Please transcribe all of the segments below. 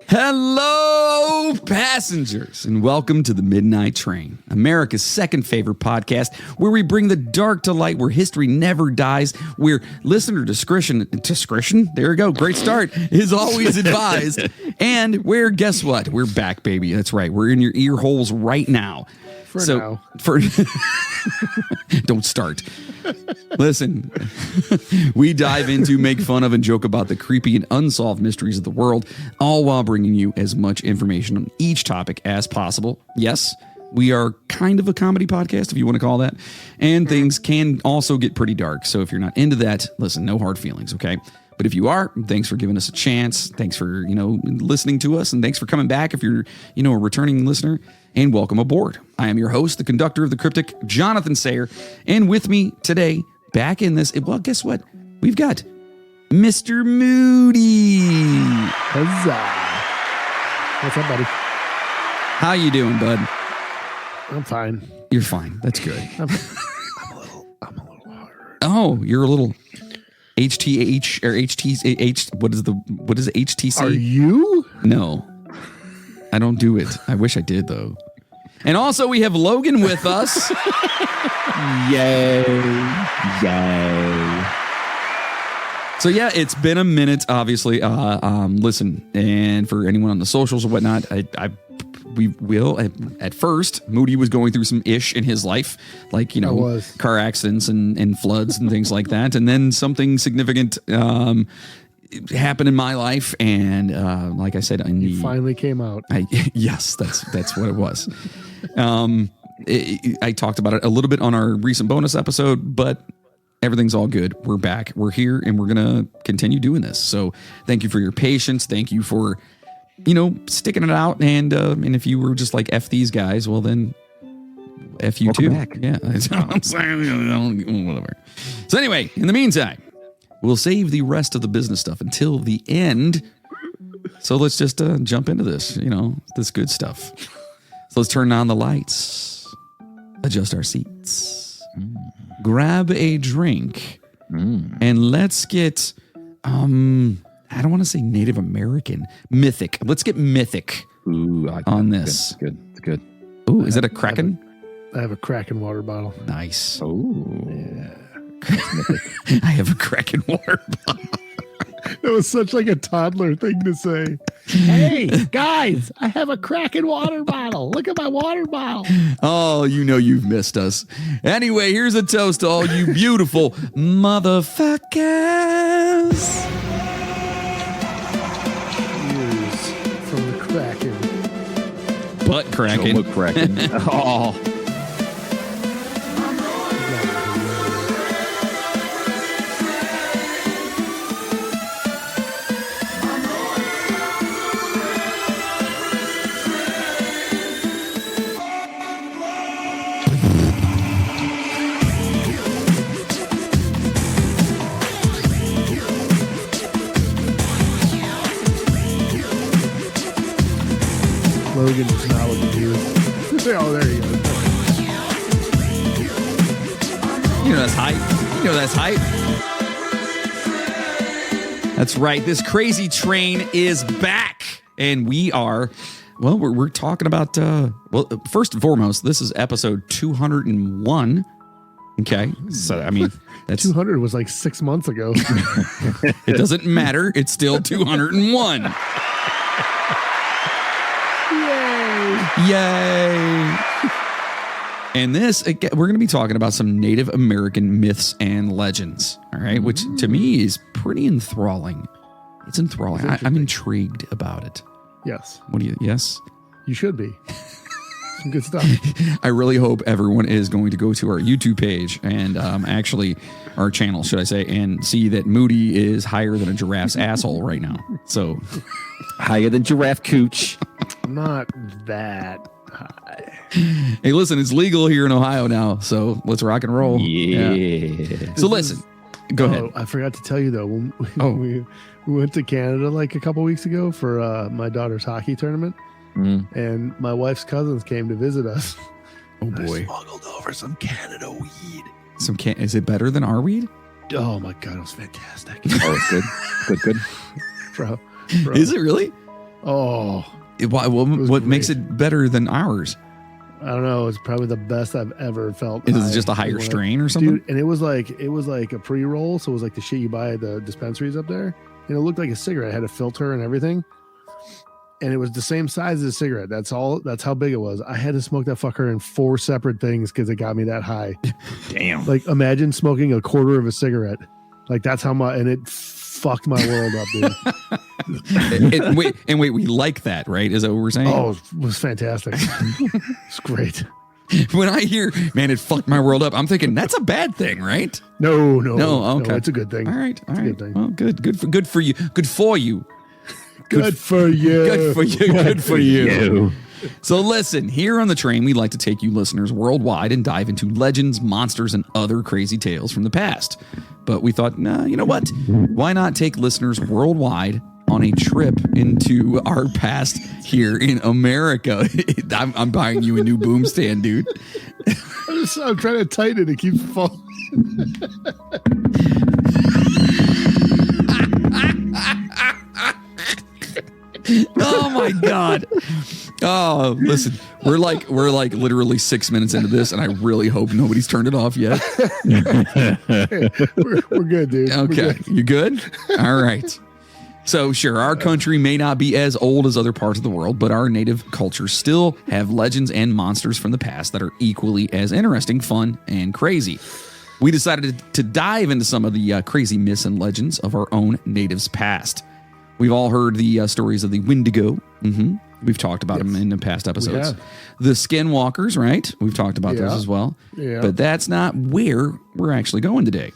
Hello, passengers, and welcome to the Midnight Train, America's second favorite podcast, where we bring the dark to light, where history never dies, where listener discretion, there we go, great start, is always advised, and where, guess what, we're back, baby, that's right, we're in your ear holes right now. Now. Don't start. Listen, we dive into, make fun of, and joke about the creepy and unsolved mysteries of the world, all while bringing you as much information on each topic as possible. Yes, we are kind of a comedy podcast, if you want to call that, and things can also get pretty dark. So if you're not into that, listen, no hard feelings, okay? But if you are, thanks for giving us a chance. Thanks for, listening to us, and thanks for coming back if you're, a returning listener. And welcome aboard. I am your host, the conductor of the cryptic, Jonathan Sayer. And with me today, back in this, well, guess what? We've got Mr. Moody. Huzzah. What's up, buddy? How you doing, bud? I'm fine. You're fine. That's good. I'm a little hard. Oh, you're a little HTH or HTH. What is it, HTC? Are you? No, I don't do it. I wish I did, though. And also, we have Logan with us. Yay. So, yeah, it's been a minute, obviously. Listen, and for anyone on the socials or whatnot, we will. At first, Moody was going through some ish in his life, like, car accidents and floods and things like that. And then something significant happened in my life. And like I said, you finally came out. Yes, that's what it was. I talked about it a little bit on our recent bonus episode, but everything's all good. We're back. We're here, and we're going to continue doing this. So thank you for your patience. Thank you for, sticking it out. And if you were just like, F these guys, well, then F you too. Back. Yeah, that's what I'm saying. Whatever. So anyway, in the meantime, we'll save the rest of the business stuff until the end. So let's just jump into this, this good stuff. So let's turn on the lights, adjust our seats, grab a drink, and let's get, I don't want to say Native American, mythic. Let's get mythic on this. It's good. Ooh, is it a Kraken? I have a Kraken water bottle. Nice. Oh, Yeah. I have a Kraken water bottle. It was such like a toddler thing to say. Hey, guys, I have a Kraken water bottle. Look at my water bottle. Oh, you've missed us. Anyway, here's a toast to all you beautiful motherfuckers. Cheers from the Kraken. Butt Kraken. Kraken. Oh. Logan is not looking at you. Oh, there you go. That's hype. That's right. This crazy train is back. And we are, we're talking about, first and foremost, this is episode 201. Okay. So, that's 200 was like 6 months ago. It doesn't matter. It's still 201. Yay. And this, we're going to be talking about some Native American myths and legends, all right, which to me is pretty enthralling. It's enthralling. I'm intrigued about it. Yes. Yes? You should be. Some good stuff. I really hope everyone is going to go to our YouTube page and actually our channel, should I say, and see that Moody is higher than a giraffe's asshole right now. So higher than giraffe cooch. Not that high. Hey, listen, it's legal here in Ohio now, so let's rock and roll. Yeah. So listen, go ahead. I forgot to tell you though. When we went to Canada like a couple weeks ago for my daughter's hockey tournament, and my wife's cousins came to visit us. Oh boy! I smuggled over some Canada weed. Is it better than our weed? Oh my god, it was fantastic. Oh, it's good. Good. Bro. Is it really? Oh, What makes it better than ours? I don't know. It's probably the best I've ever felt. Is it just a higher strain or something? Dude, and it was like a pre-roll, so it was like the shit you buy at the dispensaries up there. And it looked like a cigarette. It had a filter and everything. And it was the same size as a cigarette. That's all. That's how big it was. I had to smoke that fucker in 4 separate things because it got me that high. Damn. Like, imagine smoking a quarter of a cigarette. Like, that's how much. And it fucked my world up, dude. Wait, we like that, right? Is that what we're saying? Oh, it was fantastic. It's great. When I hear, man, it fucked my world up, I'm thinking that's a bad thing, right? No. Okay, it's a good thing. All right. It's a good thing. Well, good for you. Good for you. Good for you. Good for you. Good for you. So listen, here on the train, we like to take you listeners worldwide and dive into legends, monsters, and other crazy tales from the past. But we thought, nah, you know what? Why not take listeners worldwide on a trip into our past here in America? I'm buying you a new boom stand, dude. I'm trying to tighten it. It keeps falling. Oh my God. Oh, listen, we're like literally 6 minutes into this, and I really hope nobody's turned it off yet. We're good, dude. Okay. You good? All right. So sure, our country may not be as old as other parts of the world, but our native cultures still have legends and monsters from the past that are equally as interesting, fun, and crazy. We decided to dive into some of the crazy myths and legends of our own natives' past. We've all heard the stories of the Wendigo. We've talked about them in the past episodes. The skinwalkers, right? We've talked about those as well. Yeah. But that's not where we're actually going today.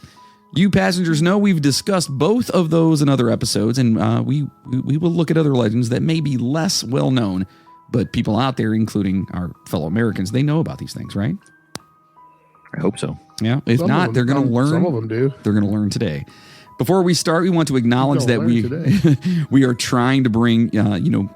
You passengers know we've discussed both of those in other episodes, and we will look at other legends that may be less well known, but people out there, including our fellow Americans, they know about these things, right? I hope so. Yeah. If not, they're going to learn. Some of them do. They're going to learn today. Before we start, we want to acknowledge that we are trying to bring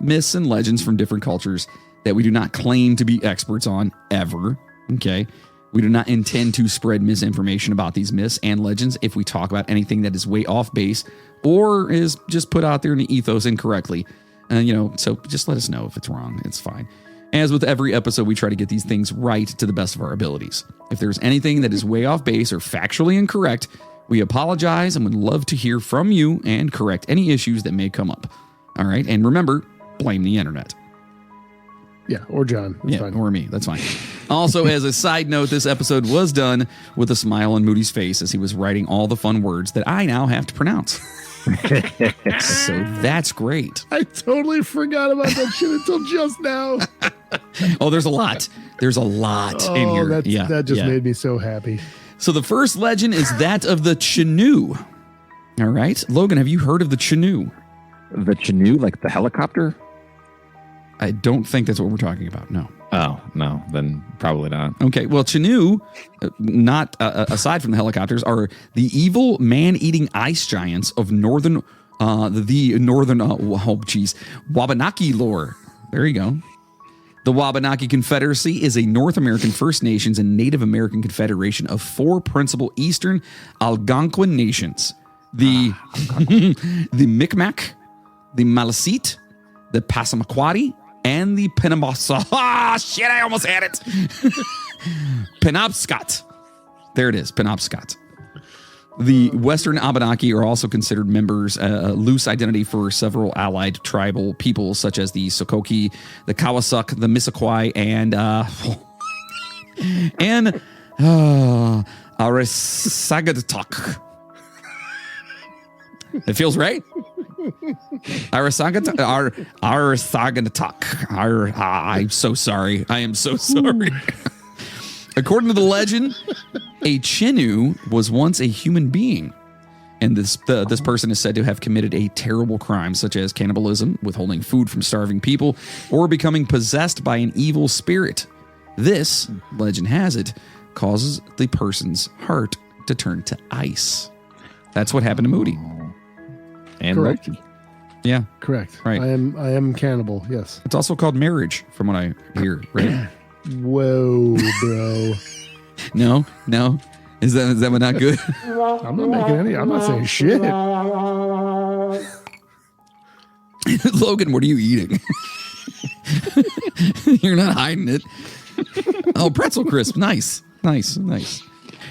myths and legends from different cultures that we do not claim to be experts on ever. Okay. We do not intend to spread misinformation about these myths and legends if we talk about anything that is way off base or is just put out there in the ethos incorrectly. So just let us know if it's wrong. It's fine. As with every episode, we try to get these things right to the best of our abilities. If there's anything that is way off base or factually incorrect, we apologize and would love to hear from you and correct any issues that may come up. All right. And remember, blame the internet. Yeah, or John. That's fine. Or me. That's fine. Also, as a side note, this episode was done with a smile on Moody's face as he was writing all the fun words that I now have to pronounce. So that's great. I totally forgot about that shit until just now. Oh, there's a lot. There's a lot in here. That just made me so happy. So the first legend is that of the Chinoo. All right. Logan, have you heard of the Chinoo? The Chinoo, like the helicopter? I don't think that's what we're talking about. No. Oh, no, then probably not. Okay. Well, Chinoo, not aside from the helicopters, are the evil man-eating ice giants of northern, Wabanaki lore. There you go. The Wabanaki Confederacy is a North American First Nations and Native American confederation of 4 principal Eastern Algonquin nations. The Micmac, the Maliseet, the Passamaquoddy, and the Penobscot. Ah, shit, I almost had it. Penobscot. There it is, Penobscot. The Western Abenaki are also considered members, a loose identity for several allied tribal peoples, such as the Sokoki, the Kawasuk, the Mississauga, and Arasagatok. It feels right. Arasagatok. I'm so sorry. I am so sorry. According to the legend, a Chinoo was once a human being, and this person is said to have committed a terrible crime, such as cannibalism, withholding food from starving people, or becoming possessed by an evil spirit. This, legend has it, causes the person's heart to turn to ice. That's what happened to Moody. And Correct. Loki. Yeah. Correct. Right. I am cannibal. Yes. It's also called marriage, from what I hear, right? Whoa, bro. No. Is that one not good? I'm not saying shit. Logan, what are you eating? You're not hiding it. Oh, pretzel crisp. Nice.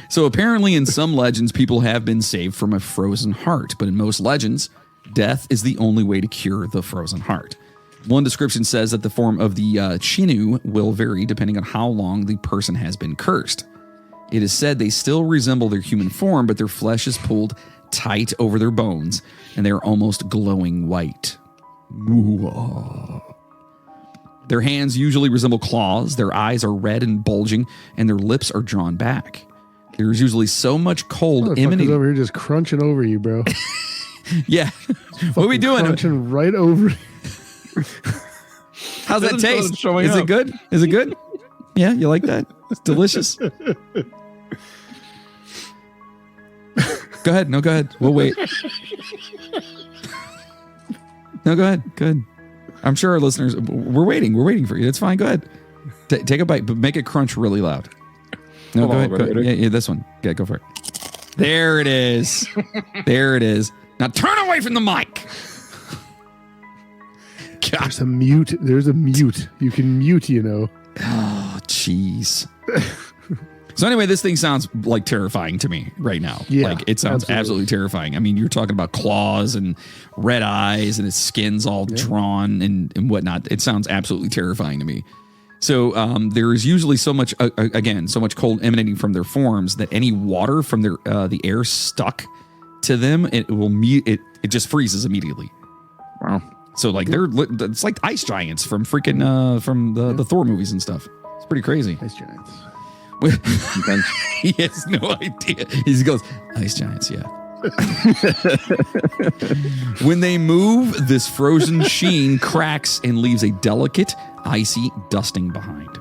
So apparently in some legends, people have been saved from a frozen heart, but in most legends, death is the only way to cure the frozen heart. One description says that the form of the Chinu will vary depending on how long the person has been cursed. It is said they still resemble their human form, but their flesh is pulled tight over their bones, and they are almost glowing white. Ooh. Their hands usually resemble claws, their eyes are red and bulging, and their lips are drawn back. There is usually so much cold emanating. over here just crunching over you, bro. Yeah. What are we doing? Crunching right over. How's that taste? Showing Is up. it good? Is it good? Yeah, you like that? It's delicious. Go ahead. No, go ahead. We'll wait. No, go ahead. Go ahead. I'm sure our listeners, we're waiting. We're waiting for you. That's fine. Go ahead. Take a bite, but make it crunch really loud. No, go ahead. Yeah, this one. Yeah, go for it. There it is. There it is. Now turn away from the mic. There's a mute. There's a mute. You can mute, you know. Oh, jeez. So anyway, this thing sounds like terrifying to me right now. Yeah, like it sounds absolutely terrifying. I mean, you're talking about claws and red eyes and its skin's all drawn and whatnot. It sounds absolutely terrifying to me. So there is usually so much, so much cold emanating from their forms that any water from their the air stuck to them, it just freezes immediately. Wow. So like it's like ice giants from freaking from the Thor movies and stuff. It's pretty crazy. Ice giants. He has no idea. He goes, ice giants, yeah. When they move, this frozen sheen cracks and leaves a delicate, icy dusting behind.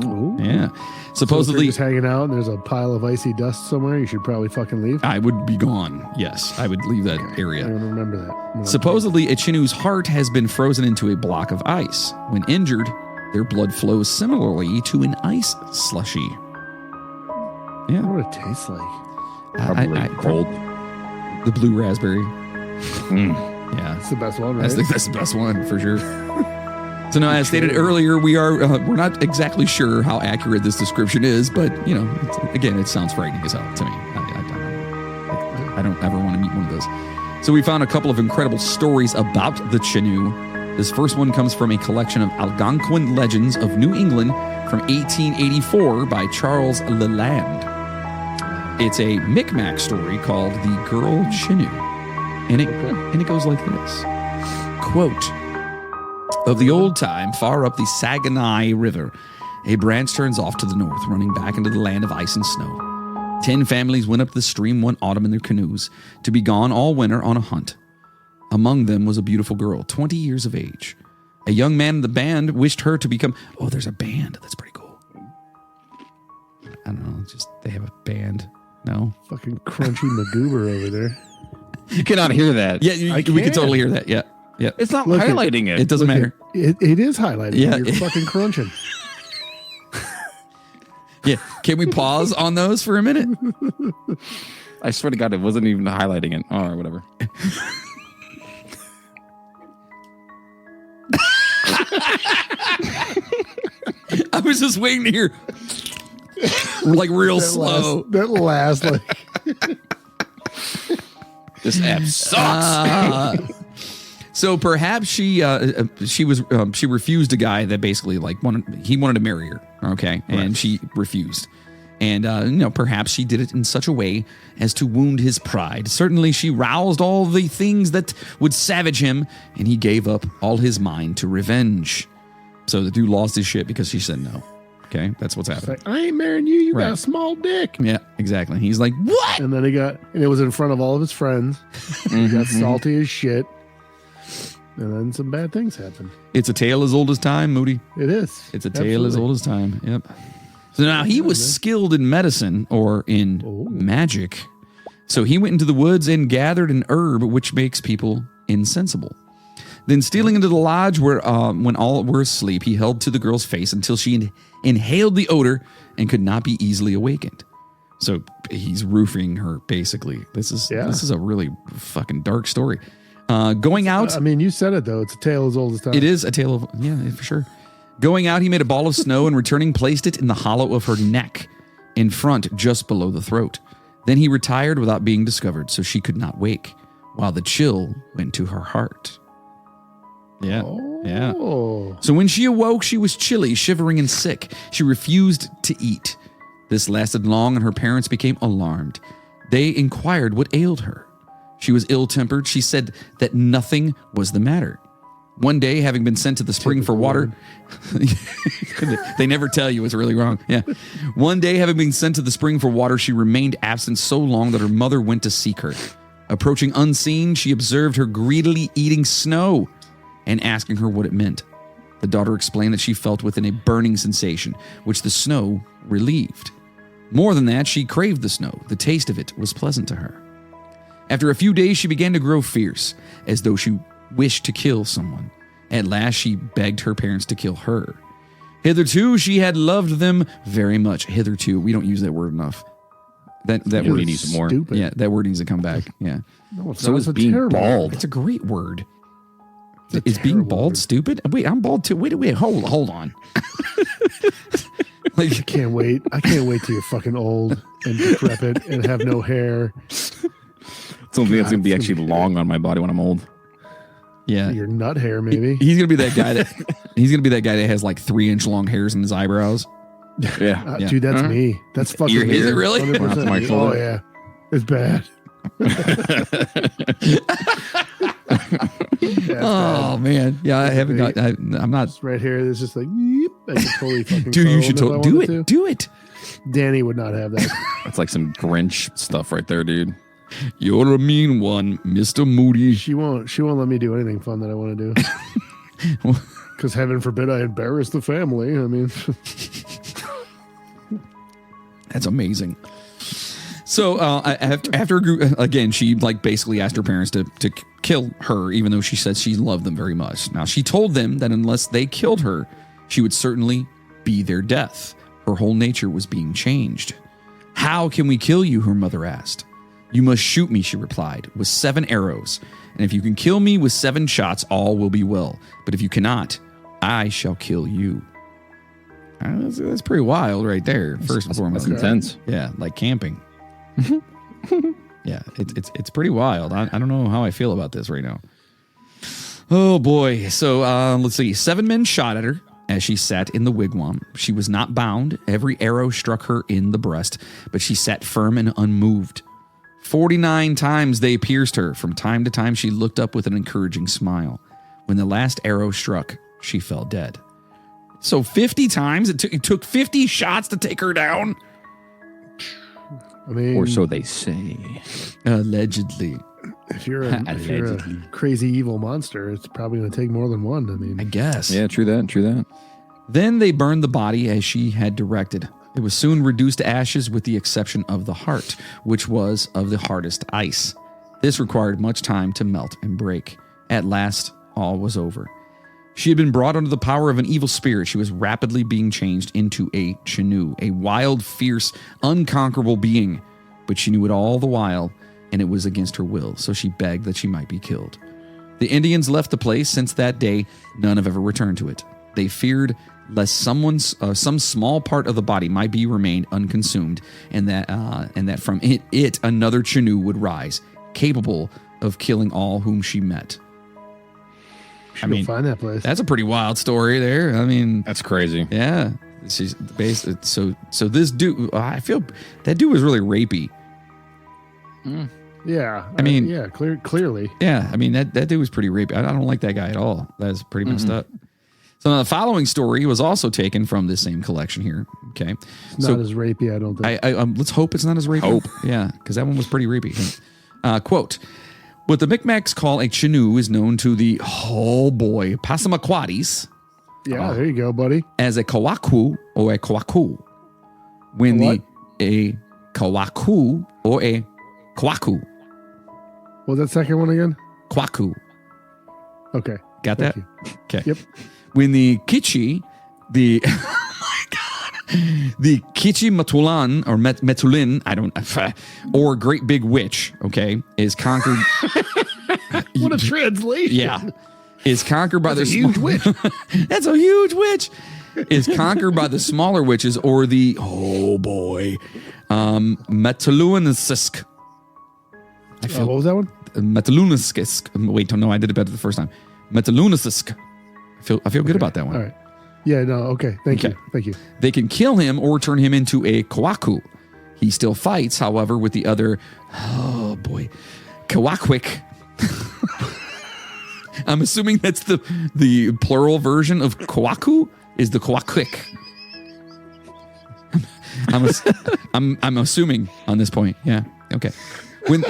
Ooh. Yeah. So if Supposedly, you're just hanging out and there's a pile of icy dust somewhere, you should probably fucking leave. I would be gone. Yes, I would leave that I area. don't remember that. Supposedly, a Chinu's heart has been frozen into a block of ice. When injured, their blood flows similarly to an ice slushy. Yeah. What would it taste like? Probably cold. The blue raspberry. Yeah. It's the best one, right? That's the best one for sure. So now, as stated earlier, we're not exactly sure how accurate this description is, but you know, it sounds frightening as hell to me. I don't ever want to meet one of those. So we found a couple of incredible stories about the Chinu. This first one comes from a collection of Algonquin legends of New England from 1884 by Charles Leland. It's a Micmac story called The Girl Chinu. And it goes like this. Quote, of the old time, far up the Saguenay River, a branch turns off to the north, running back into the land of ice and snow. 10 families went up the stream one autumn in their canoes to be gone all winter on a hunt. Among them was a beautiful girl, 20 years of age. A young man in the band wished her to become... Oh, there's a band. That's pretty cool. I don't know. It's just they have a band. No? Fucking crunchy Magoober over there. You cannot hear that. Yeah, we can totally hear that. Yeah. Yeah. It's not Look, highlighting it. It doesn't matter. It is highlighted. Yeah. You're fucking crunching. Yeah. Can we pause on those for a minute? I swear to God, it wasn't even highlighting it. Or whatever. I was just waiting to hear like real slow. That last like This app sucks. So perhaps she refused a guy that basically wanted to marry her. Okay. And she refused. And, perhaps she did it in such a way as to wound his pride. Certainly she roused all the things that would savage him, and he gave up all his mind to revenge. So the dude lost his shit because she said no. Okay, that's what's happening. like, I ain't marrying you. You got a small dick. Yeah, exactly. He's like, what? And then it was in front of all of his friends. He got salty as shit. And then some bad things happened. It's a tale as old as time, Moody. It is. It's a tale as old as time. Yep. So now he was skilled in medicine or in magic. So he went into the woods and gathered an herb which makes people insensible. Then stealing into the lodge where when all were asleep, he held to the girl's face until she inhaled the odor and could not be easily awakened. So he's roofing her, basically. This is a really fucking dark story. Going out. I mean, you said it though. It's a tale as old as time. It is a tale of, yeah, for sure. Going out, he made a ball of snow and returning placed it in the hollow of her neck in front, just below the throat. Then he retired without being discovered, so she could not wake, while the chill went to her heart. Yeah. Yeah. So when she awoke, she was chilly, shivering, and sick. She refused to eat. This lasted long, and her parents became alarmed. They inquired what ailed her. She was ill-tempered. She said that nothing was the matter. One day, having been sent to the spring for water, they never tell you what's really wrong. Yeah. One day, having been sent to the spring for water, she remained absent so long that her mother went to seek her. Approaching unseen, she observed her greedily eating snow and asking her what it meant. The daughter explained that she felt within a burning sensation, which the snow relieved. More than that, she craved the snow. The taste of it was pleasant to her. After a few days, she began to grow fierce, as though she wished to kill someone. At last, she begged her parents to kill her. Hitherto, she had loved them very much. Hitherto, we don't use that word enough. That word needs more. Stupid. Yeah, that word needs to come back. Yeah. No, it's So not. is It's being terrible. bald. It's a great word. It's a Is being terrible bald word. stupid? Wait, I'm bald too. Wait, hold on. I can't wait. I can't wait till you're fucking old and decrepit and have no hair. Something that's going to be it's gonna actually be long on my body when I'm old. Yeah. Your nut hair, maybe. He's gonna be that guy that has like 3-inch long hairs in his eyebrows. Yeah. Yeah. Dude, that's me. That's fucking Your me. hair? Is it really? 100% That's my me. shoulder. Oh yeah, it's bad. Yeah, Oh man, yeah, I haven't got. I'm not. it's right here. It's just like, yeep, I could totally fucking. Dude, you curl should them if I do wanted it. to. Do it. Danny would not have that. That's like some Grinch stuff right there, dude. You're a mean one, Mr. Moody. She won't let me do anything fun that I want to do. Because heaven forbid I embarrass the family. I mean, That's amazing. So after again, she like basically asked her parents to kill her, even though she said she loved them very much. Now she told them that unless they killed her, she would certainly be their death. Her whole nature was being changed. How can we kill you? Her mother asked. You must shoot me, she replied, with 7 arrows. And if you can kill me with 7 shots, all will be well. But if you cannot, I shall kill you. That's pretty wild right there, first and foremost. That's intense. Yeah, like camping. Yeah, it's pretty wild. I don't know how I feel about this right now. Oh boy. So let's see. 7 men shot at her as she sat in the wigwam. She was not bound. Every arrow struck her in the breast, but she sat firm and unmoved. 49 times they pierced her. From time to time, she looked up with an encouraging smile. When the last arrow struck, she fell dead. So 50 times? It took 50 shots to take her down? I mean, Or so they say. Allegedly. if you're a crazy evil monster, it's probably going to take more than one. I mean, I guess. Yeah, true that. Then they burned the body as she had directed. It was soon reduced to ashes with the exception of the heart, which was of the hardest ice. This required much time to melt and break. At last, all was over. She had been brought under the power of an evil spirit. She was rapidly being changed into a Chinoo, a wild, fierce, unconquerable being. But she knew it all the while, and it was against her will, so she begged that she might be killed. The Indians left the place. Since that day, none have ever returned to it. They feared lest some small part of the body might be remained unconsumed, and that from it another Chinoo would rise, capable of killing all whom she met. I mean, find that place. That's a pretty wild story there. I mean, That's crazy. yeah. She's so this dude, I feel that dude was really rapey. Yeah, I mean- yeah, clearly. Yeah, I mean that dude was pretty rapey. I don't like that guy at all. That's pretty messed up. So now the following story was also taken from this same collection here. Okay, It's not as rapey, I don't think. I let's hope it's not as rapey. Hope. Yeah, because that one was pretty rapey. Quote, what the Micmacs call a Chinoo is known to the Passamaquoddies yeah, there you go, buddy. as a kawaku or a kawaku. When A a kawaku or a kawaku. What was that second one again? Kwaku. Okay. Got that? Thank Okay. Yep. When the Kichi, oh my God, the Kichi Matulan or Metulin, or Great Big Witch, okay, is conquered. What a translation. Yeah. Is conquered by That's the a huge witch. That's a huge witch. Is conquered by the smaller witches or the, oh boy, Metalunasisk. What was that one? Metalunasisk. Wait, no, I did it better the first time. Metalunasisk. I feel good about that one. All right. Yeah, no, okay. Thank you. They can kill him or turn him into a Kwaku. He still fights, however, with the other, oh boy, Kwakwik. I'm assuming that's the plural version of Kwaku is the Kwakwik. I'm assuming on this point. Yeah. Okay. When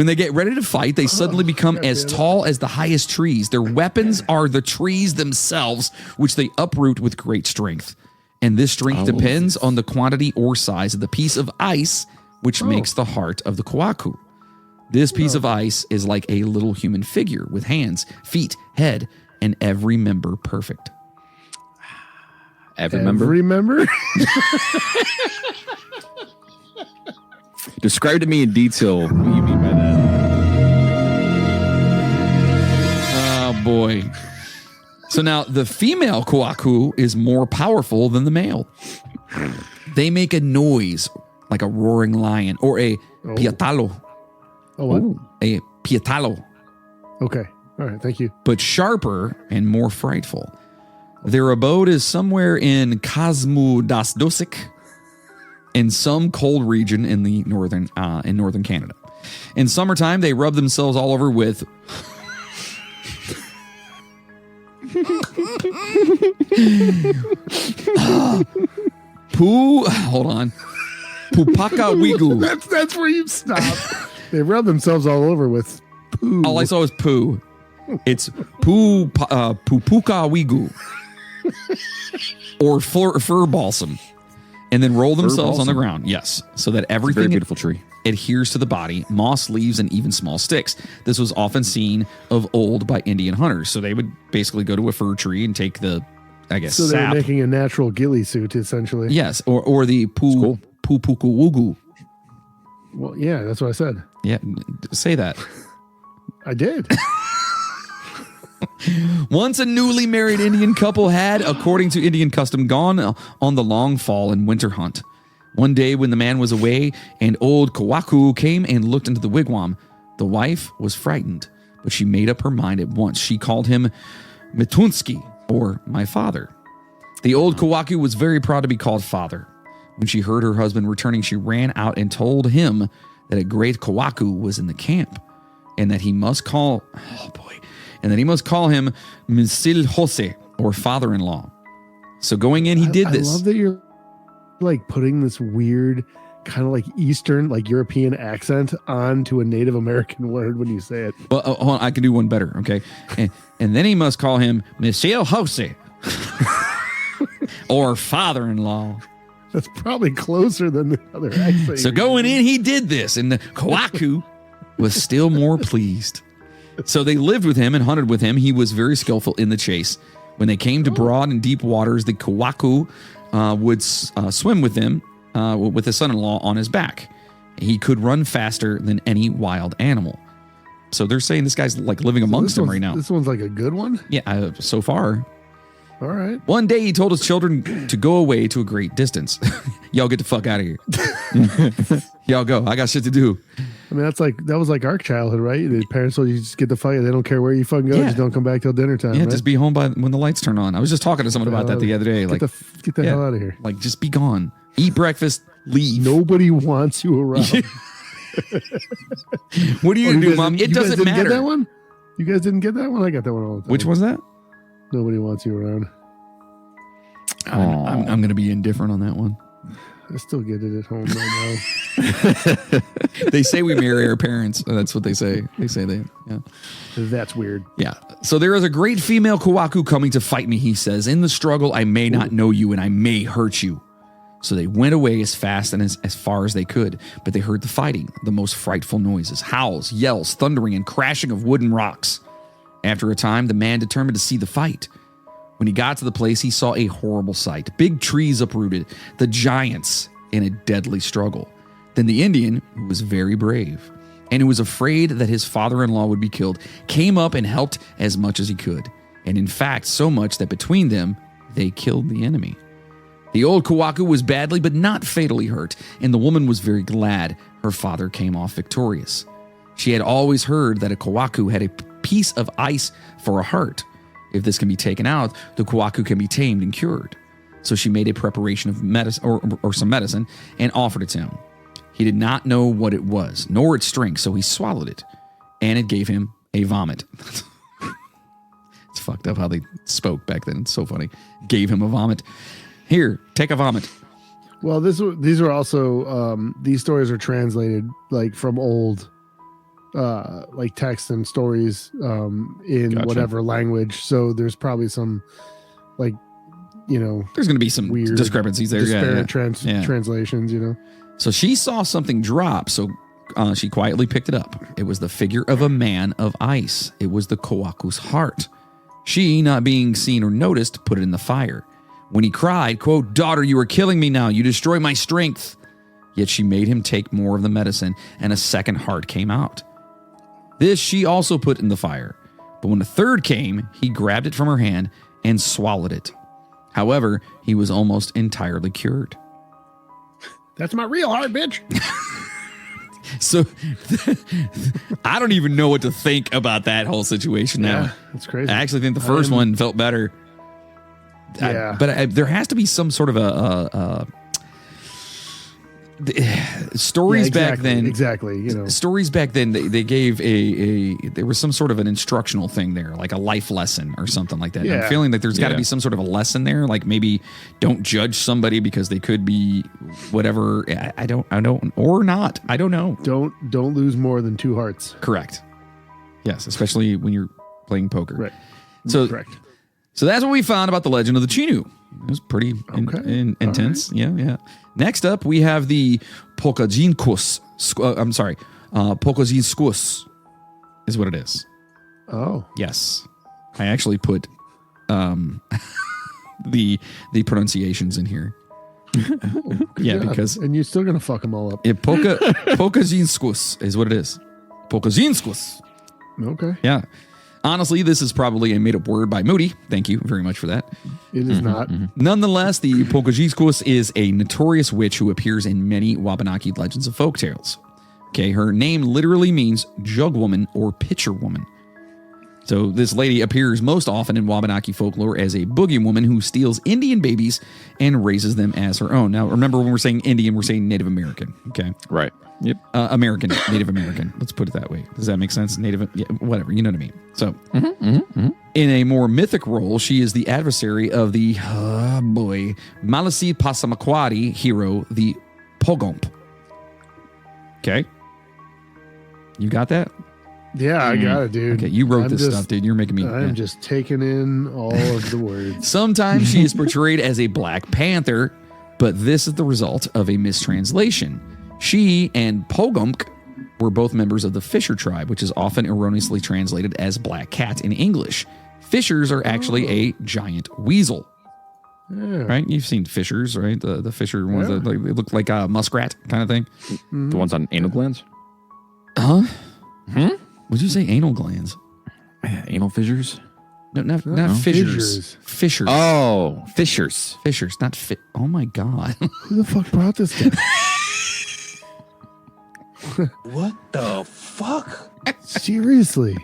they get ready to fight, they suddenly become as tall as the highest trees. Their weapons are the trees themselves, which they uproot with great strength. And this strength depends on the quantity or size of the piece of ice, which makes the heart of the Kwaku. This piece of ice is like a little human figure with hands, feet, head, and every member perfect. Every member? Describe to me in detail what you mean by that. Oh, boy. So now the female Kwaku is more powerful than the male. They make a noise like a roaring lion or a piatalo. Oh, what? A piatalo. Okay. All right. Thank you. But sharper and more frightful. Their abode is somewhere in Kazmu-Dasdosik, in some cold region in the northern Canada. In summertime, they rub themselves all over with hold on. Pupaka Wigu. That's where you stop. They rub themselves all over with poo. All I saw was poo. It's Pupuka Wigu. Or fur balsam. And then roll themselves on the ground. Yes. So that everything very beautiful tree. Adheres to the body, moss, leaves, and even small sticks. This was often seen of old by Indian hunters. So they would basically go to a fir tree and take the, so they're sap. making a natural ghillie suit, essentially. Yes. Or the pupuku wugu. Well, yeah, that's what I said. Yeah. Say that. I did. Once a newly married Indian couple had, according to Indian custom, gone on the long fall and winter hunt. One day when the man was away, an old Kwaku came and looked into the wigwam. The wife was frightened, but she made up her mind at once. She called him Mitunski, or my father. The old Kwaku was very proud to be called father. When she heard her husband returning, she ran out and told him that a great Kwaku was in the camp, and that he must call him Misil Jose, or father-in-law. So going in, he did this. I love that you're like putting this weird kind of like Eastern, like European accent onto a Native American word when you say it. Well, hold on, I can do one better, okay? And then he must call him Misil Jose, or father-in-law. That's probably closer than the other accent. So going in, he did this, and the Kwaku was still more pleased. So they lived with him and hunted with him. He was very skillful in the chase. When they came to broad and deep waters, the Kwaku would swim with him, with his son-in-law on his back. He could run faster than any wild animal. So they're saying this guy's like living amongst them right now. This one's like a good one? Yeah, so far. All right. One day he told his children to go away to a great distance. Y'all get the fuck out of here. Y'all go. I got shit to do. I mean, that was like our childhood, right? The parents told you just get the fuck. They don't care where you fucking go. Yeah. Just don't come back till dinner time. Yeah, right? just be home when the lights turn on. I was just talking to someone about that the other day. Like, get the hell out of here. Like, just be gone. Eat breakfast. Leave. Nobody wants you around. What are you gonna do, Mom? It doesn't matter. Get that one? You guys didn't get that one? I got that one all the time. Which one's that? Nobody wants you around. I'm going to be indifferent on that one. I still get it at home right now. They say we marry our parents. That's what they say. They say they. Yeah. That's weird. Yeah. So there is a great female Kwaku coming to fight me, he says. In the struggle, I may not know you and I may hurt you. So they went away as fast and as far as they could, but they heard the fighting, the most frightful noises, howls, yells, thundering, and crashing of wooden rocks. After a time, the man determined to see the fight. When he got to the place, he saw a horrible sight. Big trees uprooted, the giants in a deadly struggle. Then the Indian, who was very brave and who was afraid that his father-in-law would be killed, came up and helped as much as he could. And in fact, so much that between them, they killed the enemy. The old Kawaku was badly but not fatally hurt, and the woman was very glad her father came off victorious. She had always heard that a Kawaku had a piece of ice for a heart. If this can be taken out, the Kawaku can be tamed and cured. So she made a preparation of medicine or some medicine and offered it to him. He did not know what it was, nor its strength, so he swallowed it, and it gave him a vomit. It's fucked up how they spoke back then. It's so funny. Gave him a vomit. Here, take a vomit. Well, these are also these stories are translated like from old like text and stories in whatever language. So there's probably some like, you know, there's going to be some weird discrepancies there. Disparate translations, you know. So she saw something drop, so she quietly picked it up. It was the figure of a man of ice. It was the Kawaku's heart. She, not being seen or noticed, put it in the fire. When he cried, quote, "Daughter, you are killing me now. You destroy my strength." Yet she made him take more of the medicine, and a second heart came out. This she also put in the fire. But when a third came, he grabbed it from her hand and swallowed it. However, he was almost entirely cured. That's my real heart, bitch. So I don't even know what to think about that whole situation now. Yeah, that's crazy. I actually think the first one felt better. Yeah. But there has to be some sort of a stories back then. Exactly. You know, stories back then, they gave there was some sort of an instructional thing there, like a life lesson or something like that. Yeah. I'm feeling like there's got to be some sort of a lesson there, like maybe don't judge somebody because they could be whatever. I don't, or not. I don't know. Don't lose more than 2 hearts. Correct. Yes, especially when you're playing poker. Right. So correct. So that's what we found about the legend of the Chinu. It was pretty intense. Right. Yeah. Next up, we have the Pokajinskus. Pokajinskus is what it is. Oh. Yes. I actually put the pronunciations in here. Yeah, job. Because... And you're still going to fuck them all up. Pokajinskus is what it is. Pokajinskus. Okay. Yeah. Honestly, this is probably a made-up word by Moody. Thank you very much for that. It is not. Nonetheless, the Pokajinskus is a notorious witch who appears in many Wabanaki legends and folktales. Okay, her name literally means jug woman or pitcher woman. So this lady appears most often in Wabanaki folklore as a boogie woman who steals Indian babies and raises them as her own. Now, remember when we're saying Indian, we're saying Native American. Okay, right. Yep. Native American. Let's put it that way. Does that make sense? Whatever. You know what I mean. So, in a more mythic role, she is the adversary of the Malasi Passamaquoddy hero, the Pogomp. Okay, you got that? Yeah, I got it, dude. Okay, you wrote this stuff, dude. You're making me... I'm just taking in all of the words. Sometimes she is portrayed as a Black Panther, but this is the result of a mistranslation. She and Pogomp were both members of the Fisher tribe, which is often erroneously translated as Black Cat in English. Fishers are actually a giant weasel. Yeah. Right? You've seen fishers, right? The fisher ones that they look like a muskrat kind of thing. The ones on anal glands? Huh? Would you say anal glands? Anal fissures? No, not fissures. Fishers. Oh, fishers. Fishers, not Oh my God. Who the fuck brought this guy? What the fuck? Seriously.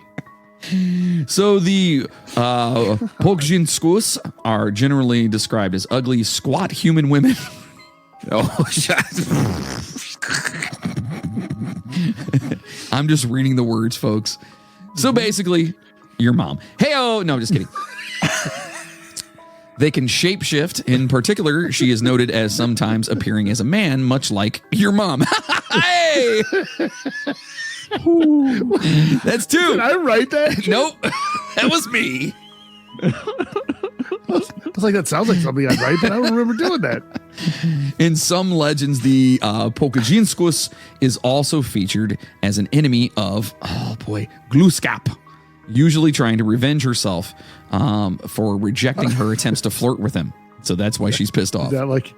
So the Pokajinskus are generally described as ugly, squat human women. Oh, I'm just reading the words, folks. So basically, your mom. Hey-oh! No, just kidding. They can shapeshift. In particular, she is noted as sometimes appearing as a man, much like your mom. Hey! That's 2. Did I write that? Nope. That was me. I was like, that sounds like something I'd write, but I don't remember doing that. In some legends, the Pokajinskus is also featured as an enemy of, Glooskap, usually trying to revenge herself for rejecting her attempts to flirt with him. So that's why she's pissed off. Is that like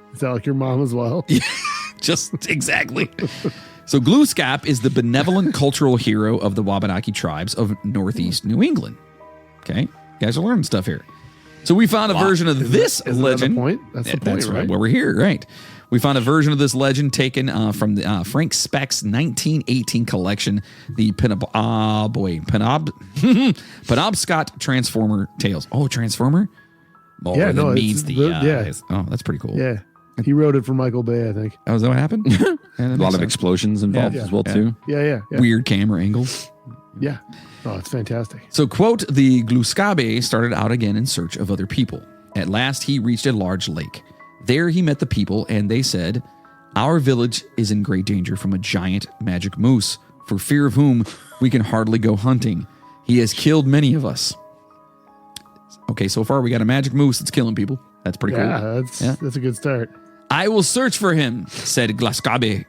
your mom as well? Yeah, just exactly. So Glooscap is the benevolent cultural hero of the Wabanaki tribes of Northeast New England. Okay, you guys are learning stuff here. So we found a version of this legend. That's the point, That's right? why we're here, right? We found a version of this legend taken from the Frank Speck's 1918 collection, the Penobscot Transformer Tales. Oh, Transformer? Oh, Yeah, that no, means it's the oh, that's pretty cool. Yeah. He wrote it for Michael Bay, I think. Oh, is that what happened? A lot of explosions involved as well, too. Yeah. Weird camera angles. Yeah. Oh, it's fantastic. So, quote, the Glooscap started out again in search of other people. At last, he reached a large lake. There he met the people, and they said, "Our village is in great danger from a giant magic moose, for fear of whom we can hardly go hunting. He has killed many of us." Okay, so far we got a magic moose that's killing people. That's pretty cool. That's a good start. "I will search for him," said Glooscap,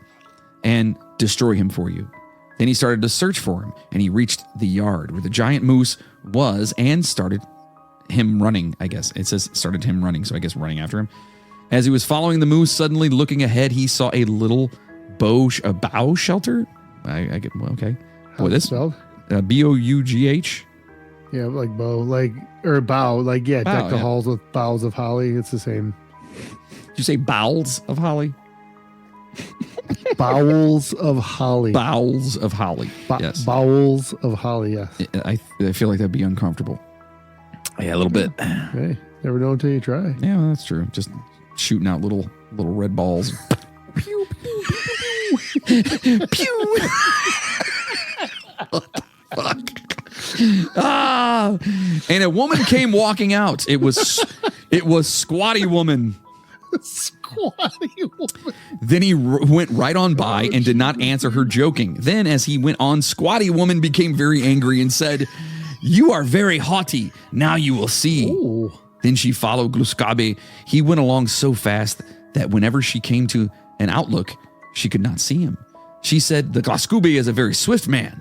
"and destroy him for you." Then he started to search for him, and he reached the yard where the giant moose was and started him running, I guess. It says started him running, so I guess running after him. As he was following the moose, suddenly looking ahead, he saw a little bow shelter. I get, well, okay. How's it spelled? Bough. Yeah, like bow, or bow, deck the halls with boughs of holly. It's the same. Did you say bowels of holly? Bowels of holly. Bowels of holly. Yes. Bowels of holly, yes. I feel like that'd be uncomfortable. Yeah, a little bit. Hey, never know until you try. Yeah, well, that's true. Just shooting out little red balls. Pew, pew, pew, pew. Pew. What the fuck? And a woman came walking out. It was Squatty Woman. Squatty Woman. Then he went right on by and did not answer her, joking. Then, as he went on, Squatty Woman became very angry and said, "You are very haughty. Now you will see." Ooh. Then she followed Glooscap. He went along so fast that whenever she came to an outlook, she could not see him. She said, "The Glooscap is a very swift man."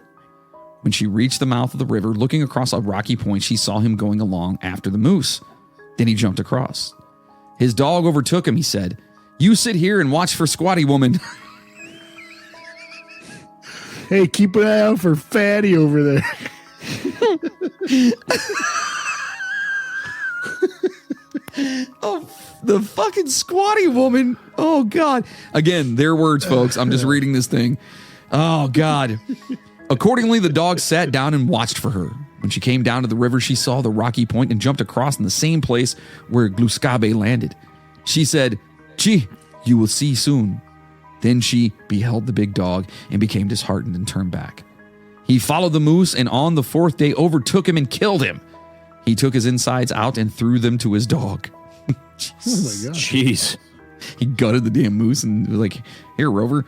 When she reached the mouth of the river, looking across a rocky point, she saw him going along after the moose. Then he jumped across. His dog overtook him, he said. "You sit here and watch for Squatty Woman." Hey, keep an eye out for Fatty over there. Oh, the fucking Squatty Woman. Oh, God. Again, their words, folks. I'm just reading this thing. Oh, God. Accordingly, the dog sat down and watched for her. When she came down to the river, she saw the rocky point and jumped across in the same place where Glooscap landed. She said, "Gee, you will see soon." Then she beheld the big dog and became disheartened and turned back. He followed the moose and on the fourth day overtook him and killed him. He took his insides out and threw them to his dog. Oh my God. Jeez. He gutted the damn moose and was like, "Here, Rover."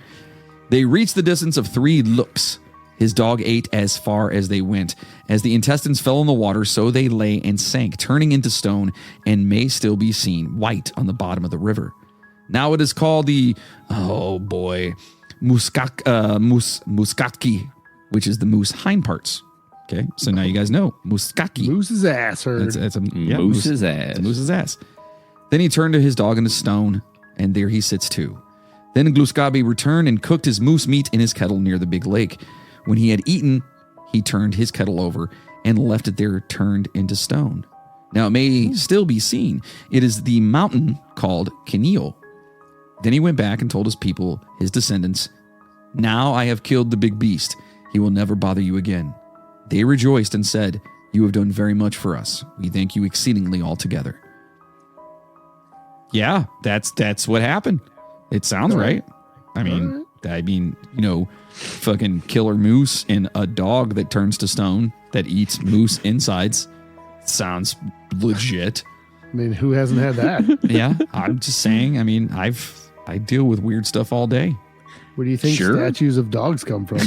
They reached the distance of 3 looks. His dog ate as far as they went. As the intestines fell in the water, so they lay and sank, turning into stone, and may still be seen white on the bottom of the river. Now it is called the, muskatki, which is the moose hind parts. Okay, so now you guys know, muskatki. Moose's ass herd. It's a Moose's ass. It's a moose's ass. Then he turned to his dog into stone, and there he sits too. Then Glooscap returned and cooked his moose meat in his kettle near the big lake. When he had eaten, he turned his kettle over and left it there turned into stone. Now it may still be seen. It is the mountain called Kineo. Then he went back and told his people, his descendants, "Now I have killed the big beast. He will never bother you again." They rejoiced and said, "You have done very much for us. We thank you exceedingly altogether." Yeah, that's what happened. It sounds right. I mean, fucking killer moose and a dog that turns to stone that eats moose insides. Sounds legit. I mean, who hasn't had that? Yeah, I'm just saying. I mean, I deal with weird stuff all day. Where do you think statues of dogs come from?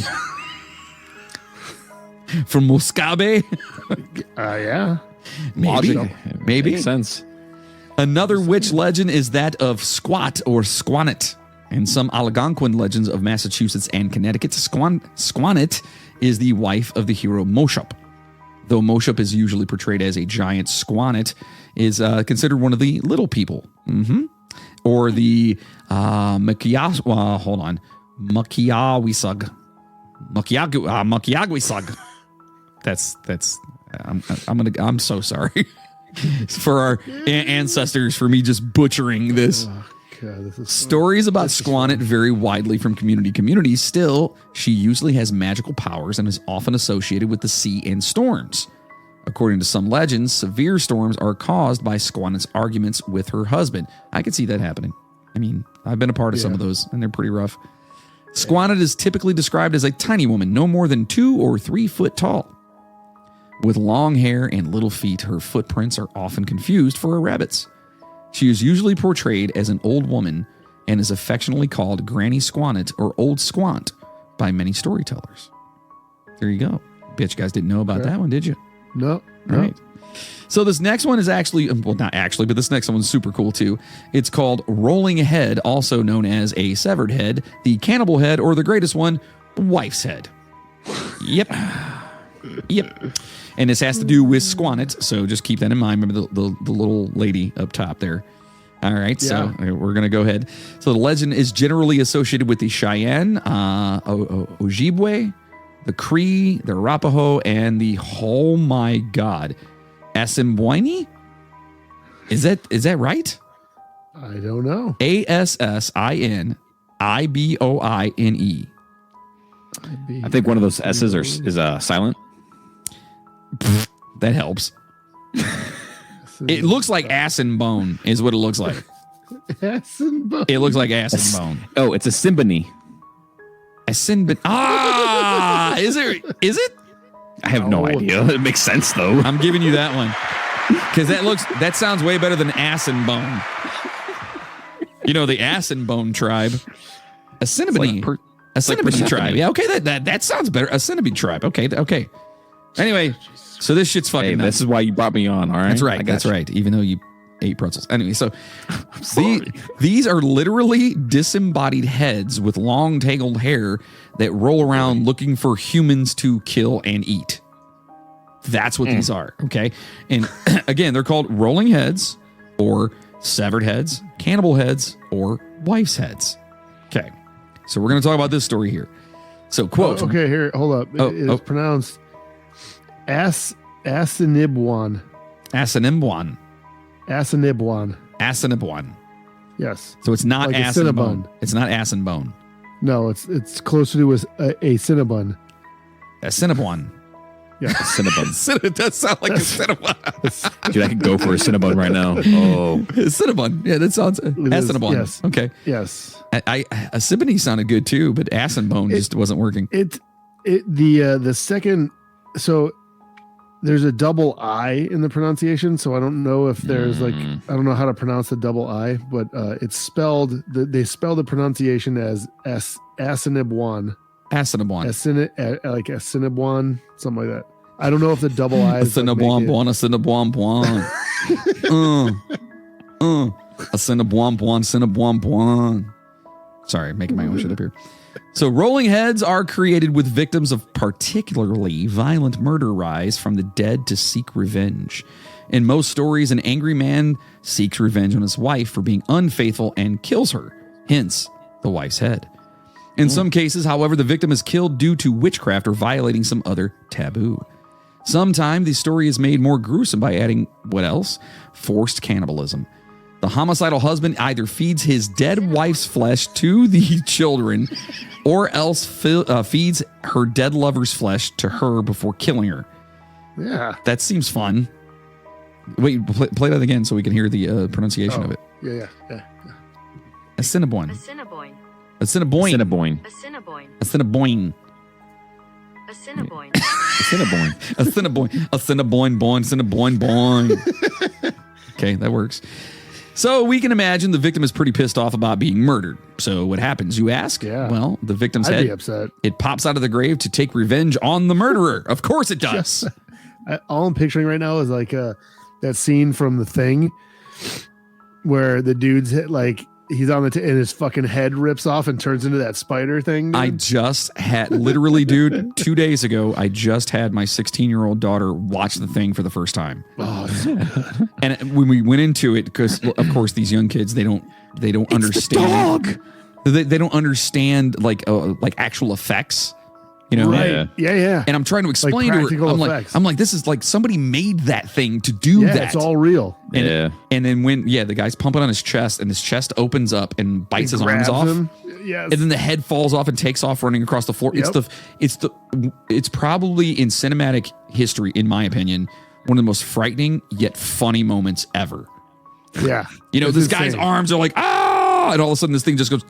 From Glooscap? Yeah. Maybe. Makes sense. Another witch legend is that of Squat or Squanet. In some Algonquin legends of Massachusetts and Connecticut, Squanet is the wife of the hero Moshup. Though Moshup is usually portrayed as a giant, Squanet is considered one of the little people. Or the Makiawisug. Makiawisug. I'm so sorry for our ancestors for me just butchering this. Oh, God, this is Stories about Squannet vary widely from community to community. Still, she usually has magical powers and is often associated with the sea and storms. According to some legends, severe storms are caused by Squannet's arguments with her husband. I could see that happening. I mean, I've been a part of some of those, and they're pretty rough. Squannet is typically described as a tiny woman, no more than 2 or 3 foot tall. With long hair and little feet, her footprints are often confused for a rabbit's. She is usually portrayed as an old woman and is affectionately called Granny Squannet or Old Squant by many storytellers. There you go. Bet you guys didn't know about that one, did you? No. All right. So this next one is actually, well, not actually, but this next one's super cool too. It's called Rolling Head, also known as a severed head, the cannibal head, or the greatest one, wife's head. Yep. And this has to do with Squannet, so just keep that in mind. Remember the little lady up top there. All right, so we're going to go ahead. So the legend is generally associated with the Cheyenne, Ojibwe, the Cree, the Arapaho, and the, oh my God, Assiniboine? Is that right? I don't know. Assiniboine. I think one of those S's is silent. That helps. It looks like ass and bone is what it looks like. Ass and bone. It looks like ass and bone. Oh, it's a Simbony. A sinbin. Ah, is it? I have no idea. It makes sense though. I'm giving you that one because that sounds way better than ass and bone. You know, the ass and bone tribe. A Cinnabony. A Cinnabony tribe. Yeah, okay, that sounds better. A Cinnabony tribe. Okay. Anyway, so this shit's fucking Hey, nuts. this is why you brought me on, all right? That's right. That's right. Even though you ate pretzels. Anyway, so these are literally disembodied heads with long tangled hair that roll around looking for humans to kill and eat. That's what these are. Okay. And again, they're called rolling heads or severed heads, cannibal heads, or wife's heads. Okay. So we're going to talk about this story here. So quote. Okay, here, hold up. It's pronounced Assiniboine. Assiniboine. Yes. So it's not Like a ass and bone. Cinnabon. It's not ass and bone. No, it's closer to a Cinnabon. A Cinnabon. Yeah. Cinnabon. It does sound like a Cinnabon. Dude, I could go for a Cinnabon right now. Oh. Cinnabon. Yeah, that sounds Cinnabon. Yes. Okay. Yes. A Cinnabon sounded good too, but ass and bone just wasn't working. The second, so there's a double I in the pronunciation, so I don't know if there's I don't know how to pronounce the double I, but it's spelled, they spell the pronunciation as Assiniboine. Assiniboine. Like Assiniboine, something like that. I don't know if the double I is Assiniboine. Assiniboine. Sorry, making my own shit up here. So rolling heads are created with victims of particularly violent murder rise from the dead to seek revenge. In most stories, an angry man seeks revenge on his wife for being unfaithful and kills her, hence the wife's head. In some cases, however, the victim is killed due to witchcraft or violating some other taboo. Sometimes the story is made more gruesome by adding, what else? Forced cannibalism. The homicidal husband either feeds his dead wife's flesh to the children or else feeds her dead lover's flesh to her before killing her. Yeah. That seems fun. Wait, play that again so we can hear the pronunciation of it. Yeah. Assiniboine. Assiniboine. Assiniboine. Cinnabon. Assiniboine. Assiniboine. Assiniboine. Cinnabon. Assiniboine. Okay, that works. So we can imagine the victim is pretty pissed off about being murdered. So what happens, you ask? Yeah. Well, the victim's I'd head, be upset. it pops out of the grave to take revenge on the murderer. Of course it does. All I'm picturing right now is like that scene from The Thing where the dude's he's on and his fucking head rips off and turns into that spider thing. Dude. I just had, literally, dude, 2 days ago, I just had my 16-year-old daughter watch The Thing for the first time. Oh, so good. And when we went into it, because of course these young kids, they don't understand. They don't understand like actual effects. You know, Right. Yeah. And I'm trying to explain to her. practical effects. I'm like, this is like somebody made that thing to do Yeah, that. it's all real. And, and then when the guy's pumping on his chest and his chest opens up and bites his arms Grabs off. him. Yes. And then the head falls off and takes off running across the floor. It's probably in cinematic history, in my opinion, one of the most frightening yet funny moments ever. Yeah. You know, It's this guy's insane. arms are like, ah, and all of a sudden this thing just goes,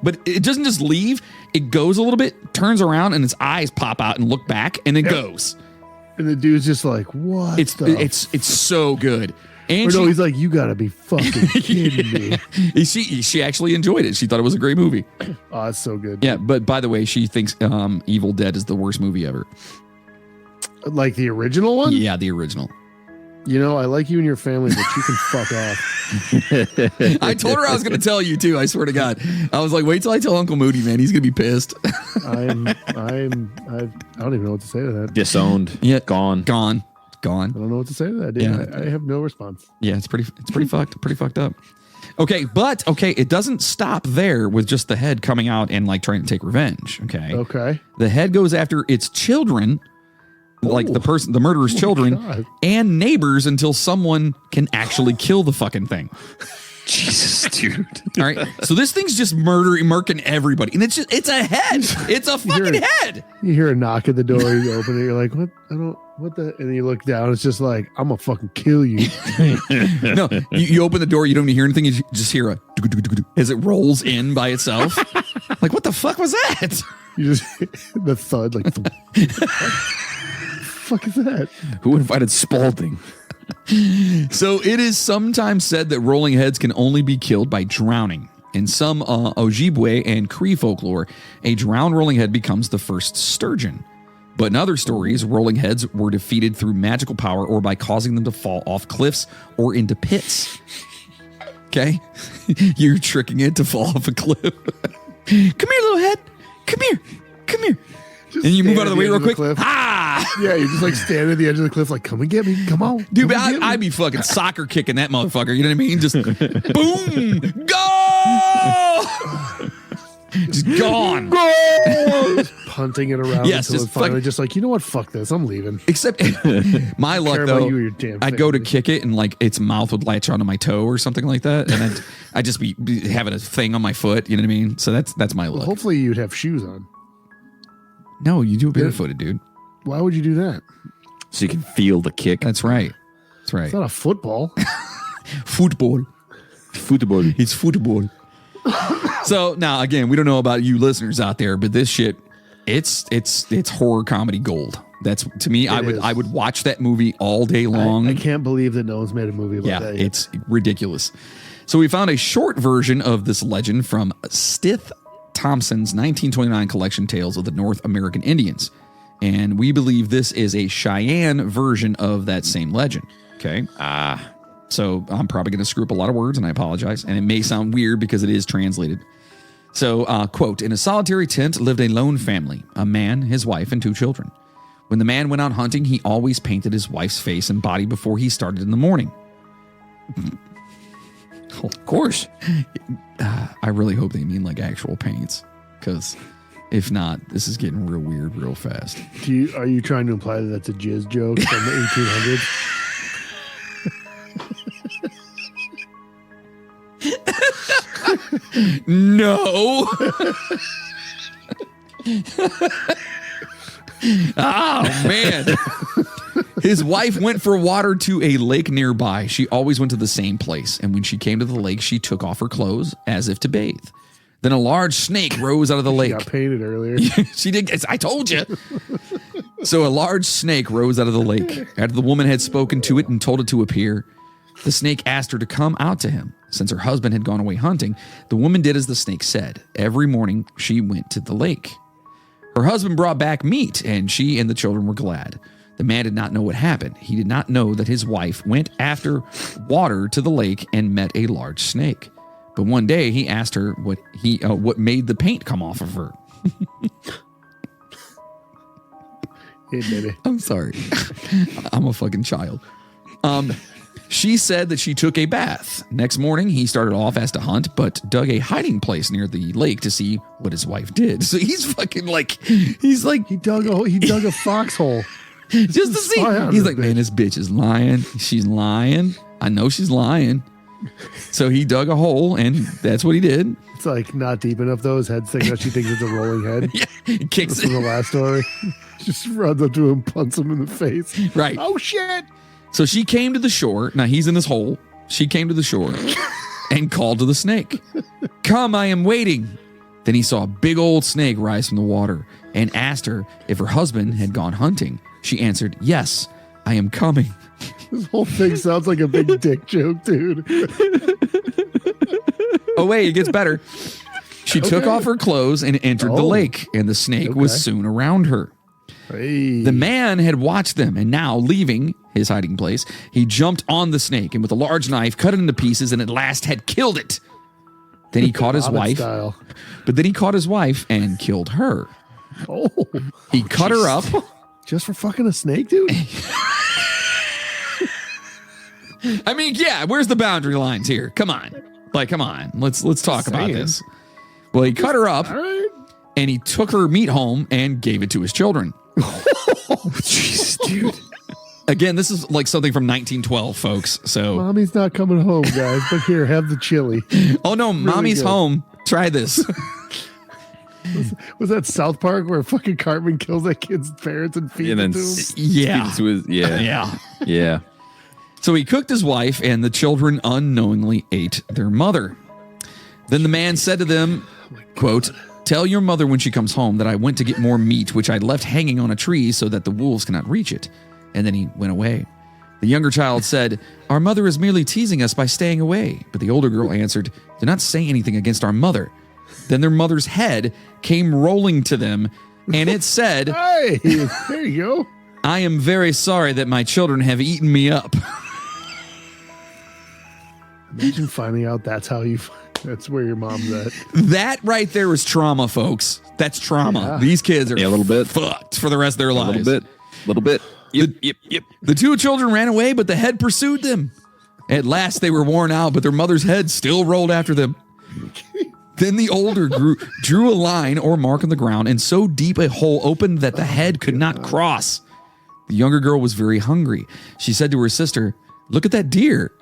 but it doesn't just leave. It goes a little bit, turns around, and its eyes pop out and look back, and then goes. And the dude's just like, what? It's so good. And he's like, you gotta be fucking kidding me. she actually enjoyed it. She thought it was a great movie. Oh, it's so good. Yeah, but by the way, she thinks Evil Dead is the worst movie ever. Like the original one? Yeah, the original. You know, I like you and your family, but you can fuck off. I told her I was going to tell you too. I swear to God. I was like, wait till I tell Uncle Moody, man. He's going to be pissed. I don't even know what to say to that. Disowned. Yeah, Gone. Gone. I don't know what to say to that, dude. Yeah. I have no response. Yeah, it's pretty fucked up. Okay, but it doesn't stop there with just the head coming out and like trying to take revenge. Okay. The head goes after its children, like the murderer's children, God. and neighbors until someone can actually kill the fucking thing. Jesus, dude. All right. So this thing's just murking everybody. And it's a head. It's a fucking head. You hear a knock at the door, you open it, you're like, what the? And then you look down, it's just like, I'm gonna fucking kill you. No, you open the door, you don't even hear anything, you just hear a as it rolls in by itself. Like, what the fuck was that? You just the thud, like, what the fuck is that? Who invited Spalding? So it is sometimes said that rolling heads can only be killed by drowning. In some Ojibwe and Cree folklore, a drowned rolling head becomes the first sturgeon. But in other stories, rolling heads were defeated through magical power or by causing them to fall off cliffs or into pits. Okay? You're tricking it to fall off a cliff. Come here, little head. Come here. Just And you move stand out of at the way real edge quick. cliff. Ah! Yeah, you just like stand at the edge of the cliff, like, come and get me. Come on. Dude, come and get me. I'd be fucking soccer kicking that motherfucker. You know what I mean? Just boom, go, just gone. Just punting it around Yes, until just it's finally fucking- just like, you know what? Fuck this. I'm leaving. Except my luck care about though, you or your damn I'd go to family. kick it and like its mouth would latch onto my toe or something like that, and I'd just be having a thing on my foot. You know what I mean? So that's my luck. Hopefully you'd have shoes on. No, you do it barefooted, dude. Why would you do that? So you can feel the kick. That's right. That's right. It's not a football. Football. Football. It's football. So now again, we don't know about you listeners out there, but this shit, it's horror comedy gold. That's to me, I would watch that movie all day long. I can't believe that no one's made a movie about that yet. It's ridiculous. So we found a short version of this legend from Stith Thompson's 1929 collection, Tales of the North American Indians. And we believe this is a Cheyenne version of that same legend. Okay. So I'm probably going to screw up a lot of words, and I apologize. And it may sound weird because it is translated. So, quote, in a solitary tent lived a lone family, a man, his wife, and 2 children. When the man went out hunting, he always painted his wife's face and body before he started in the morning. Of course. I really hope they mean like actual paints, because if not, this is getting real weird real fast. Are you trying to imply that that's a jizz joke from the 1800s? No. Oh, man. His wife went for water to a lake nearby. She always went to the same place. And when she came to the lake, she took off her clothes as if to bathe. Then a large snake rose out of the lake. Got painted earlier. She did. I told you. So a large snake rose out of the lake. After the woman had spoken to it and told it to appear, the snake asked her to come out to him. Since her husband had gone away hunting, the woman did as the snake said. Every morning, she went to the lake. Her husband brought back meat, and she and the children were glad. The man did not know what happened. He did not know that his wife went after water to the lake and met a large snake. But one day, he asked her what made the paint come off of her. Hey, baby. I'm sorry. I'm a fucking child. She said that she took a bath. Next morning, he started off as to hunt, but dug a hiding place near the lake to see what his wife did. So he's fucking like, he dug a foxhole. Just to see. He's like, man, this bitch is lying. She's lying. I know she's lying. So he dug a hole, and that's what he did. It's like not deep enough though. His head's thick enough. She thinks it's a rolling head. Yeah, he kicks That's from the last story. Just runs up to him, punts him in the face. Right. Oh shit. So she came to the shore. Now he's in this hole. She came to the shore and called to the snake. Come, I am waiting. Then he saw a big old snake rise from the water and asked her if her husband had gone hunting. She answered, yes, I am coming. This whole thing sounds like a big dick joke, dude. Oh, wait, it gets better. She took off her clothes and entered the lake, and the snake was soon around her. Hey. The man had watched them, and now, leaving his hiding place, he jumped on the snake and with a large knife cut it into pieces and at last had killed it. Then he caught his wife. Style. But then he caught his wife and killed her. Oh. He cut her up. Just for fucking a snake, dude? I mean, yeah, where's the boundary lines here? Come on. Come on. Let's talk about this. Well, he cut her up, and he took her meat home and gave it to his children. Jesus, dude. Again, this is like something from 1912, folks. So, Mommy's not coming home, guys, but here, have the chili. Oh, no, really Mommy's good. Home. Try this. Was that South Park where fucking Cartman kills that kid's parents and feeds it to him? Yeah. Yeah. So he cooked his wife, and the children unknowingly ate their mother. Then the man said to them, quote, tell your mother when she comes home that I went to get more meat, which I left hanging on a tree so that the wolves cannot reach it. And then he went away. The younger child said, our mother is merely teasing us by staying away. But the older girl answered, do not say anything against our mother. Then their mother's head came rolling to them, and it said, hey, there you go. I am very sorry that my children have eaten me up. Imagine finding out that's where your mom's at. That right there is trauma, folks. That's trauma. Yeah. These kids are a little bit fucked for the rest of their lives. A little bit. Yep. The two children ran away, but the head pursued them. At last they were worn out, but their mother's head still rolled after them. Then the older drew a line or mark on the ground, and so deep a hole opened that the head could not cross. The younger girl was very hungry. She said to her sister, look at that deer.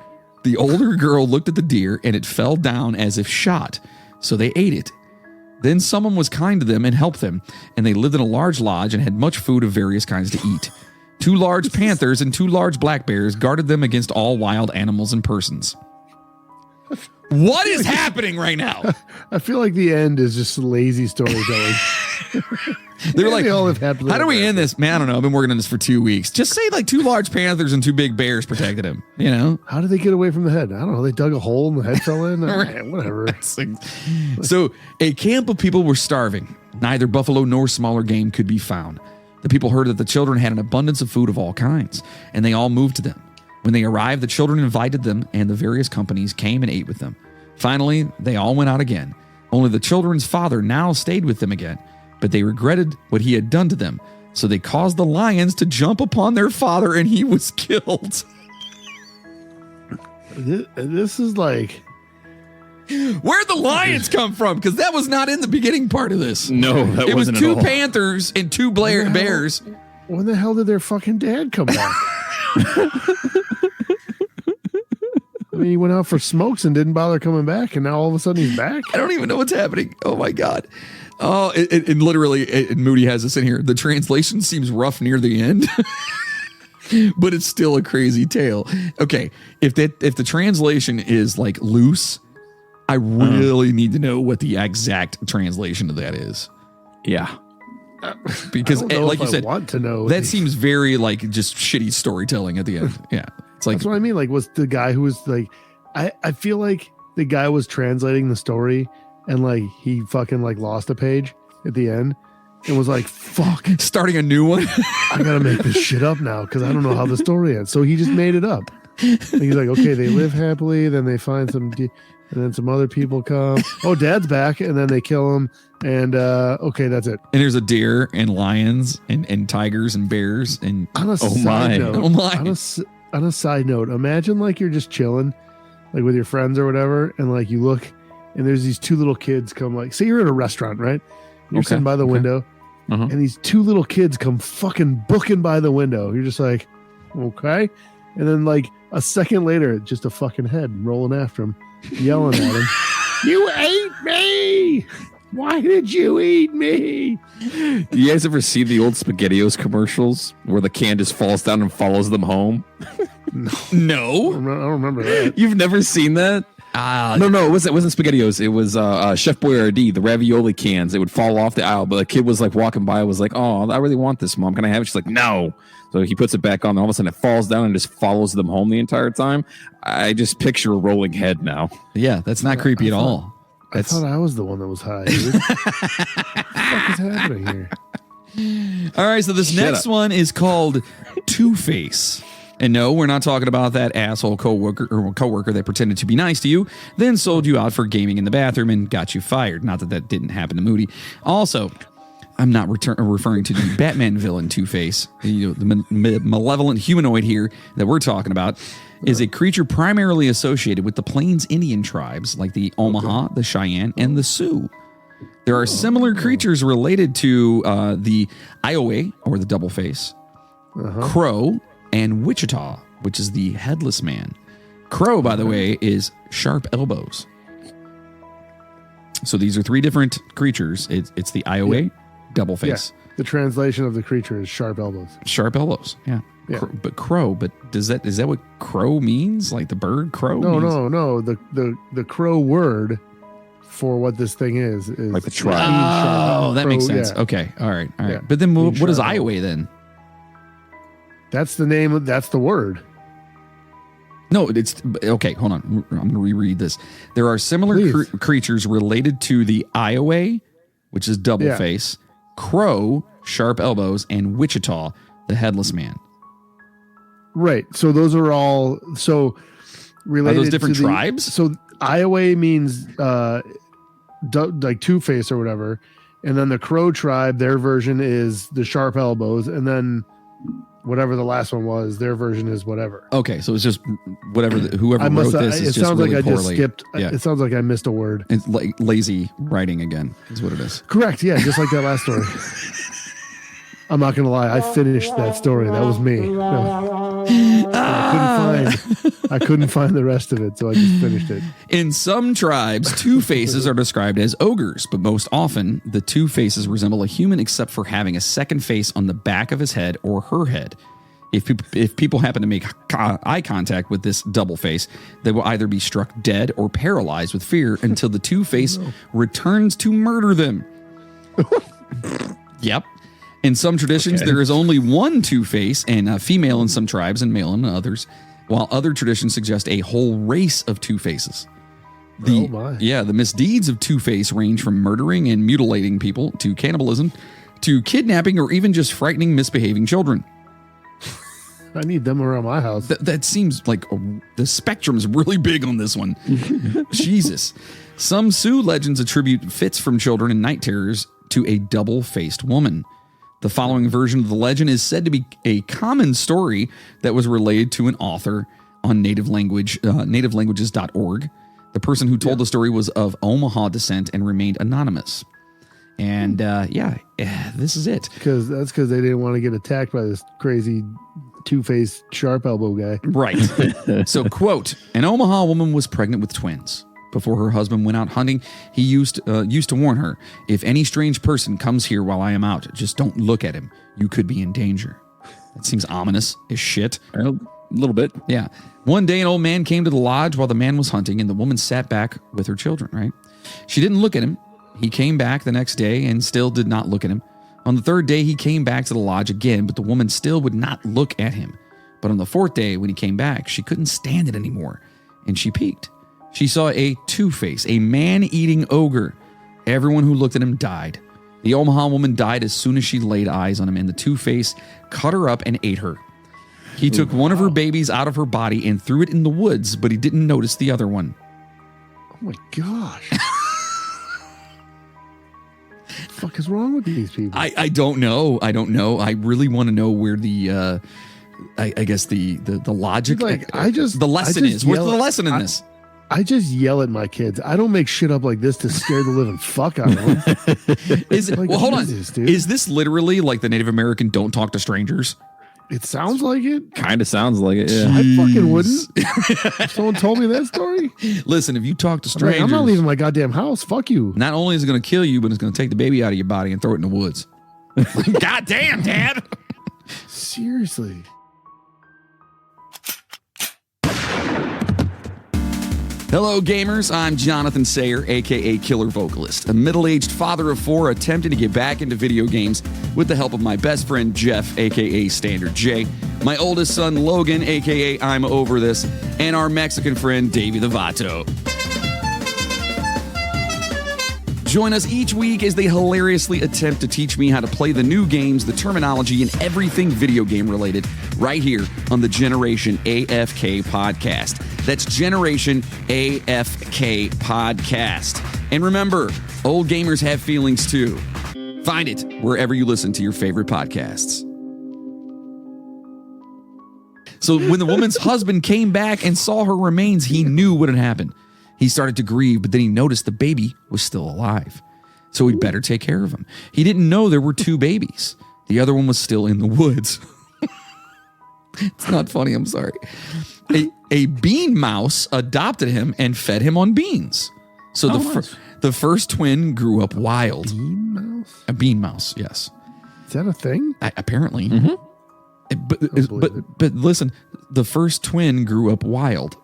The older girl looked at the deer, and it fell down as if shot. So they ate it. Then someone was kind to them and helped them, and they lived in a large lodge and had much food of various kinds to eat. 2 large panthers and 2 large black bears guarded them against all wild animals and persons. What is happening right now? I feel like the end is just lazy storytelling. They were like, how do we end this? Man, I don't know. I've been working on this for 2 weeks. Just say like 2 large panthers and 2 big bears protected him, you know? How did they get away from the head? I don't know. They dug a hole and the head fell in. Whatever. So a camp of people were starving. Neither buffalo nor smaller game could be found. The people heard that the children had an abundance of food of all kinds, and they all moved to them. When they arrived, the children invited them, and the various companies came and ate with them. Finally, they all went out again. Only the children's father now stayed with them again, but they regretted what he had done to them. So they caused the lions to jump upon their father, and he was killed. This is like... Where'd the lions come from? Because that was not in the beginning part of this. No, that wasn't at all. It was 2 panthers and 2 bears. When the hell did their fucking dad come back? I mean, he went out for smokes and didn't bother coming back, and now all of a sudden he's back? I don't even know what's happening. Oh, my God. Oh, and literally, Moody has this in here. The translation seems rough near the end. But it's still a crazy tale. Okay, if the translation is like loose, I really need to know what the exact translation of that is. Yeah. Because like you said, want to know that seems very like just shitty storytelling at the end. Yeah. It's like, that's what I mean. Like, was the guy who was like, I feel like the guy was translating the story and like he fucking like lost a page at the end and was like, fuck, starting a new one. I gotta make this shit up now because I don't know how the story ends. So he just made it up. And he's like, okay, they live happily, then they find some and then some other people come. Oh, dad's back, and then they kill him. And okay, that's it. And there's a deer and lions and tigers and bears and on a side note, on a side note, imagine like you're just chilling, like with your friends or whatever, and like you look, and there's these two little kids come, like, say you're at a restaurant, right? You're sitting by the window, and these two little kids come fucking booking by the window. You're just like, okay. And then like a second later, just a fucking head rolling after him, yelling at him, "You ate me! Why did you eat me?" You guys ever see the old SpaghettiOs commercials where the can just falls down and follows them home? No. I don't remember that. You've never seen that? No, it wasn't SpaghettiOs. It was Chef Boyardee, the ravioli cans. It would fall off the aisle, but the kid was like walking by, was like, "Oh, I really want this, Mom. Can I have it?" She's like, "No." So he puts it back on, and all of a sudden it falls down and just follows them home the entire time. I just picture a rolling head now. Yeah, that's not creepy at all. I thought I was the one that was high. Dude. What the fuck is happening here? All right, so this next one is called Two-Face. And no, we're not talking about that asshole coworker that pretended to be nice to you, then sold you out for gaming in the bathroom and got you fired. Not that didn't happen to Moody. Also, I'm not referring to the Batman villain Two-Face. The malevolent humanoid here that we're talking about is a creature primarily associated with the Plains Indian tribes like the Omaha, the Cheyenne, and the Sioux. There are similar creatures related to the Iowa, or the Double Face, Crow, and Wichita, which is the Headless Man. Crow, by the way, is Sharp Elbows. So these are three different creatures. It's the Iowa, Double Face. Yeah. The translation of the creature is Sharp Elbows. Sharp Elbows, yeah. But crow, is that what crow means? Like the bird crow? No. The crow word for what this thing is like the tribe. Oh, that makes sense. Yeah. Okay, all right. Yeah. But then what is Iowa then? That's the name. That's the word. No, it's okay. Hold on, I'm going to reread this. There are similar creatures related to the Iowa, which is Double Face, Crow, Sharp Elbows, and Wichita, the Headless Man. Right. So those are all related. Are those different tribes? So Iowa means like Two-Face or whatever, and then the Crow tribe, their version is the Sharp Elbows, and then whatever the last one was, their version is whatever. Okay, so it's just whoever wrote this is just really poorly. Just skipped. Yeah. It sounds like I missed a word. It's like lazy writing again is what it is. Correct. Yeah, just like that last story. I'm not gonna lie. I finished that story. That was me. No. I couldn't find the rest of it, so I just finished it. In some tribes, Two-Faces are described as ogres, but most often the Two-Faces resemble a human except for having a second face on the back of his head or her head. If people happen to make eye contact with this double face, they will either be struck dead or paralyzed with fear until the Two-Face returns to murder them. Yep. In some traditions, there is only one Two-Face, and female in some tribes and male in others, while other traditions suggest a whole race of Two-Faces. The misdeeds of Two-Face range from murdering and mutilating people to cannibalism to kidnapping or even just frightening, misbehaving children. I need them around my house. That seems like the spectrum is really big on this one. Jesus. Some Sioux legends attribute fits from children and night terrors to a double-faced woman. The following version of the legend is said to be a common story that was relayed to an author on nativelanguages.org. The person who told the story was of Omaha descent and remained anonymous. And this is it. Because they didn't want to get attacked by this crazy Two-Faced Sharp Elbow guy. Right. So, quote, an Omaha woman was pregnant with twins. Before her husband went out hunting, he used to warn her, if any strange person comes here while I am out, just don't look at him. You could be in danger. That seems ominous as shit. A little bit. Yeah. One day, an old man came to the lodge while the man was hunting, and the woman sat back with her children, right? She didn't look at him. He came back the next day and still did not look at him. On the third day, he came back to the lodge again, but the woman still would not look at him. But on the fourth day, when he came back, she couldn't stand it anymore, and she peeked. She saw a Two-Face, a man-eating ogre. Everyone who looked at him died. The Omaha woman died as soon as she laid eyes on him, and the Two-Face cut her up and ate her. He took one of her babies out of her body and threw it in the woods, but he didn't notice the other one. Oh my gosh. What the fuck is wrong with these people? I don't know. I really want to know where the I guess the logic, Like, the lesson is. What's the lesson in this? I just yell at my kids. I don't make shit up like this to scare the living fuck out of them. Is it, Like, well, hold on. Jesus, dude. Is this literally like the Native American don't talk to strangers? It sounds like it. Kind of sounds like it. Yeah. I fucking wouldn't. If someone told me that story, Listen, if you talk to I'm, strangers, I'm not leaving my goddamn house. Fuck you. not only is it going to kill you, but it's going to take the baby out of your body and throw it in the woods. God damn, Dad. Seriously. Hello, gamers. I'm Jonathan Sayer, aka Killer Vocalist, a middle-aged father of 4 attempting to get back into video games with the help of my best friend Jeff, aka Standard J, my oldest son Logan, aka I'm Over This, and our Mexican friend Davey the Vato. Join us each week as they hilariously attempt to teach me how to play the new games, the terminology, and everything video game related right here on the Generation AFK podcast. That's Generation AFK podcast. And remember, old gamers have feelings too. Find it wherever you listen to your favorite podcasts. So when the woman's husband came back and saw her remains, he knew what had happened. He started to grieve, but then he noticed the baby was still alive. So he'd better take care of him. He didn't know there were 2 babies. The other one was still in the woods. It's not funny, I'm sorry. A bean mouse adopted him and fed him on beans. So the first twin grew up wild. Bean mouse? A bean mouse, yes. Is that a thing? Apparently. But listen, the first twin grew up wild.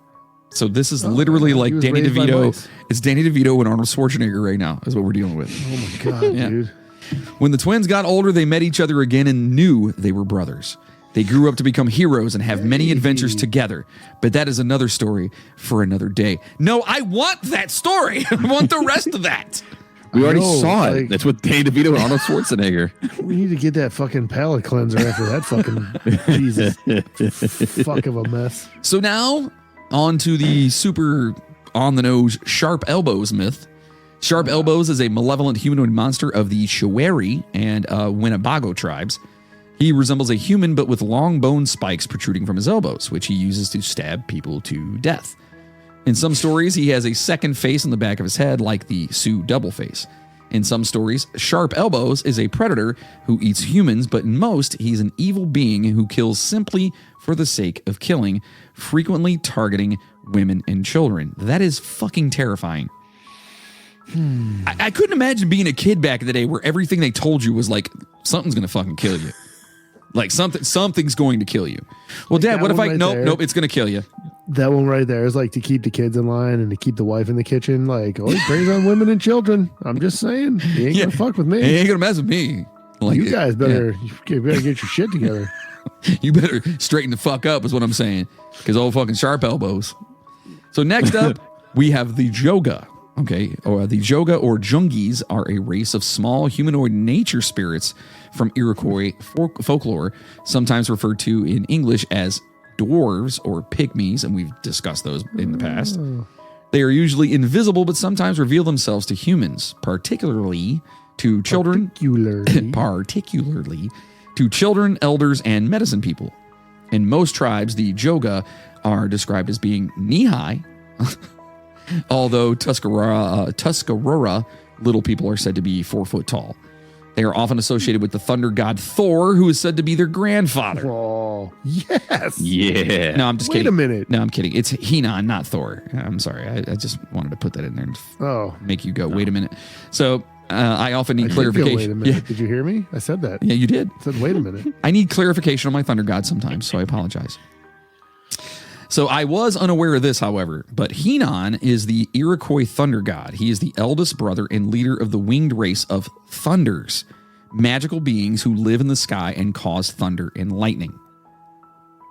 So this is literally like was Danny raised by DeVito. mice. It's Danny DeVito and Arnold Schwarzenegger right now is what we're dealing with. Oh my God, Yeah. dude. When the twins got older, they met each other again and knew they were brothers. They grew up to become heroes and have many adventures together. But that is another story for another day. No, I want that story. I want the rest of that. We already No, saw it. like- That's with Danny DeVito and Arnold Schwarzenegger. We need to get that fucking palate cleanser after that fucking Jesus fuck of a mess. So now, on to the super on-the-nose Sharp Elbows myth. Sharp Elbows is a malevolent humanoid monster of the Shawari and Winnebago tribes. He resembles a human, but with long bone spikes protruding from his elbows, which he uses to stab people to death. In some stories, he has a second face on the back of his head, like the Sioux double face. In some stories, Sharp Elbows is a predator who eats humans, but in most, he's an evil being who kills simply for the sake of killing, frequently targeting women and children. That is fucking terrifying. I couldn't imagine being a kid back in the day where everything they told you was like, something's going to fucking kill you. Like something's going to kill you. Well, Dad, that what if one right there. nope, it's going to kill you. That one right there is like to keep the kids in line and to keep the wife in the kitchen. Like, oh, he preys on women and children. I'm just saying, he ain't gonna fuck with me. He ain't going to mess with me. Like, You guys better, you better get your shit together. You better straighten the fuck up is what I'm saying. Because old fucking Sharp Elbows. So next up, we have the Joga. Okay, or the Joga or Jungis are a race of small humanoid nature spirits from Iroquois folklore, sometimes referred to in English as dwarves or pygmies, and we've discussed those in the past. They are usually invisible, but sometimes reveal themselves to humans, particularly to children, particularly to children, elders, and medicine people. In most tribes, the Joga are described as being knee-high, although Tuscarora little people are said to be 4 foot tall. They are often associated with the thunder god Thor, who is said to be their grandfather. Oh, yes. Yeah. No, I'm just Wait kidding. a minute. No, I'm kidding. It's Henan, not Thor. I'm sorry. I just wanted to put that in there and Oh, make you go, wait a minute. So I often I need did go, clarification. wait a minute. Yeah. Did you hear me? I said that. Yeah, you did. I said, wait a minute. I need clarification on my thunder god sometimes, so I apologize. So I was unaware of this, however, but Henan is the Iroquois thunder god. He is the eldest brother and leader of the winged race of thunders, magical beings who live in the sky and cause thunder and lightning.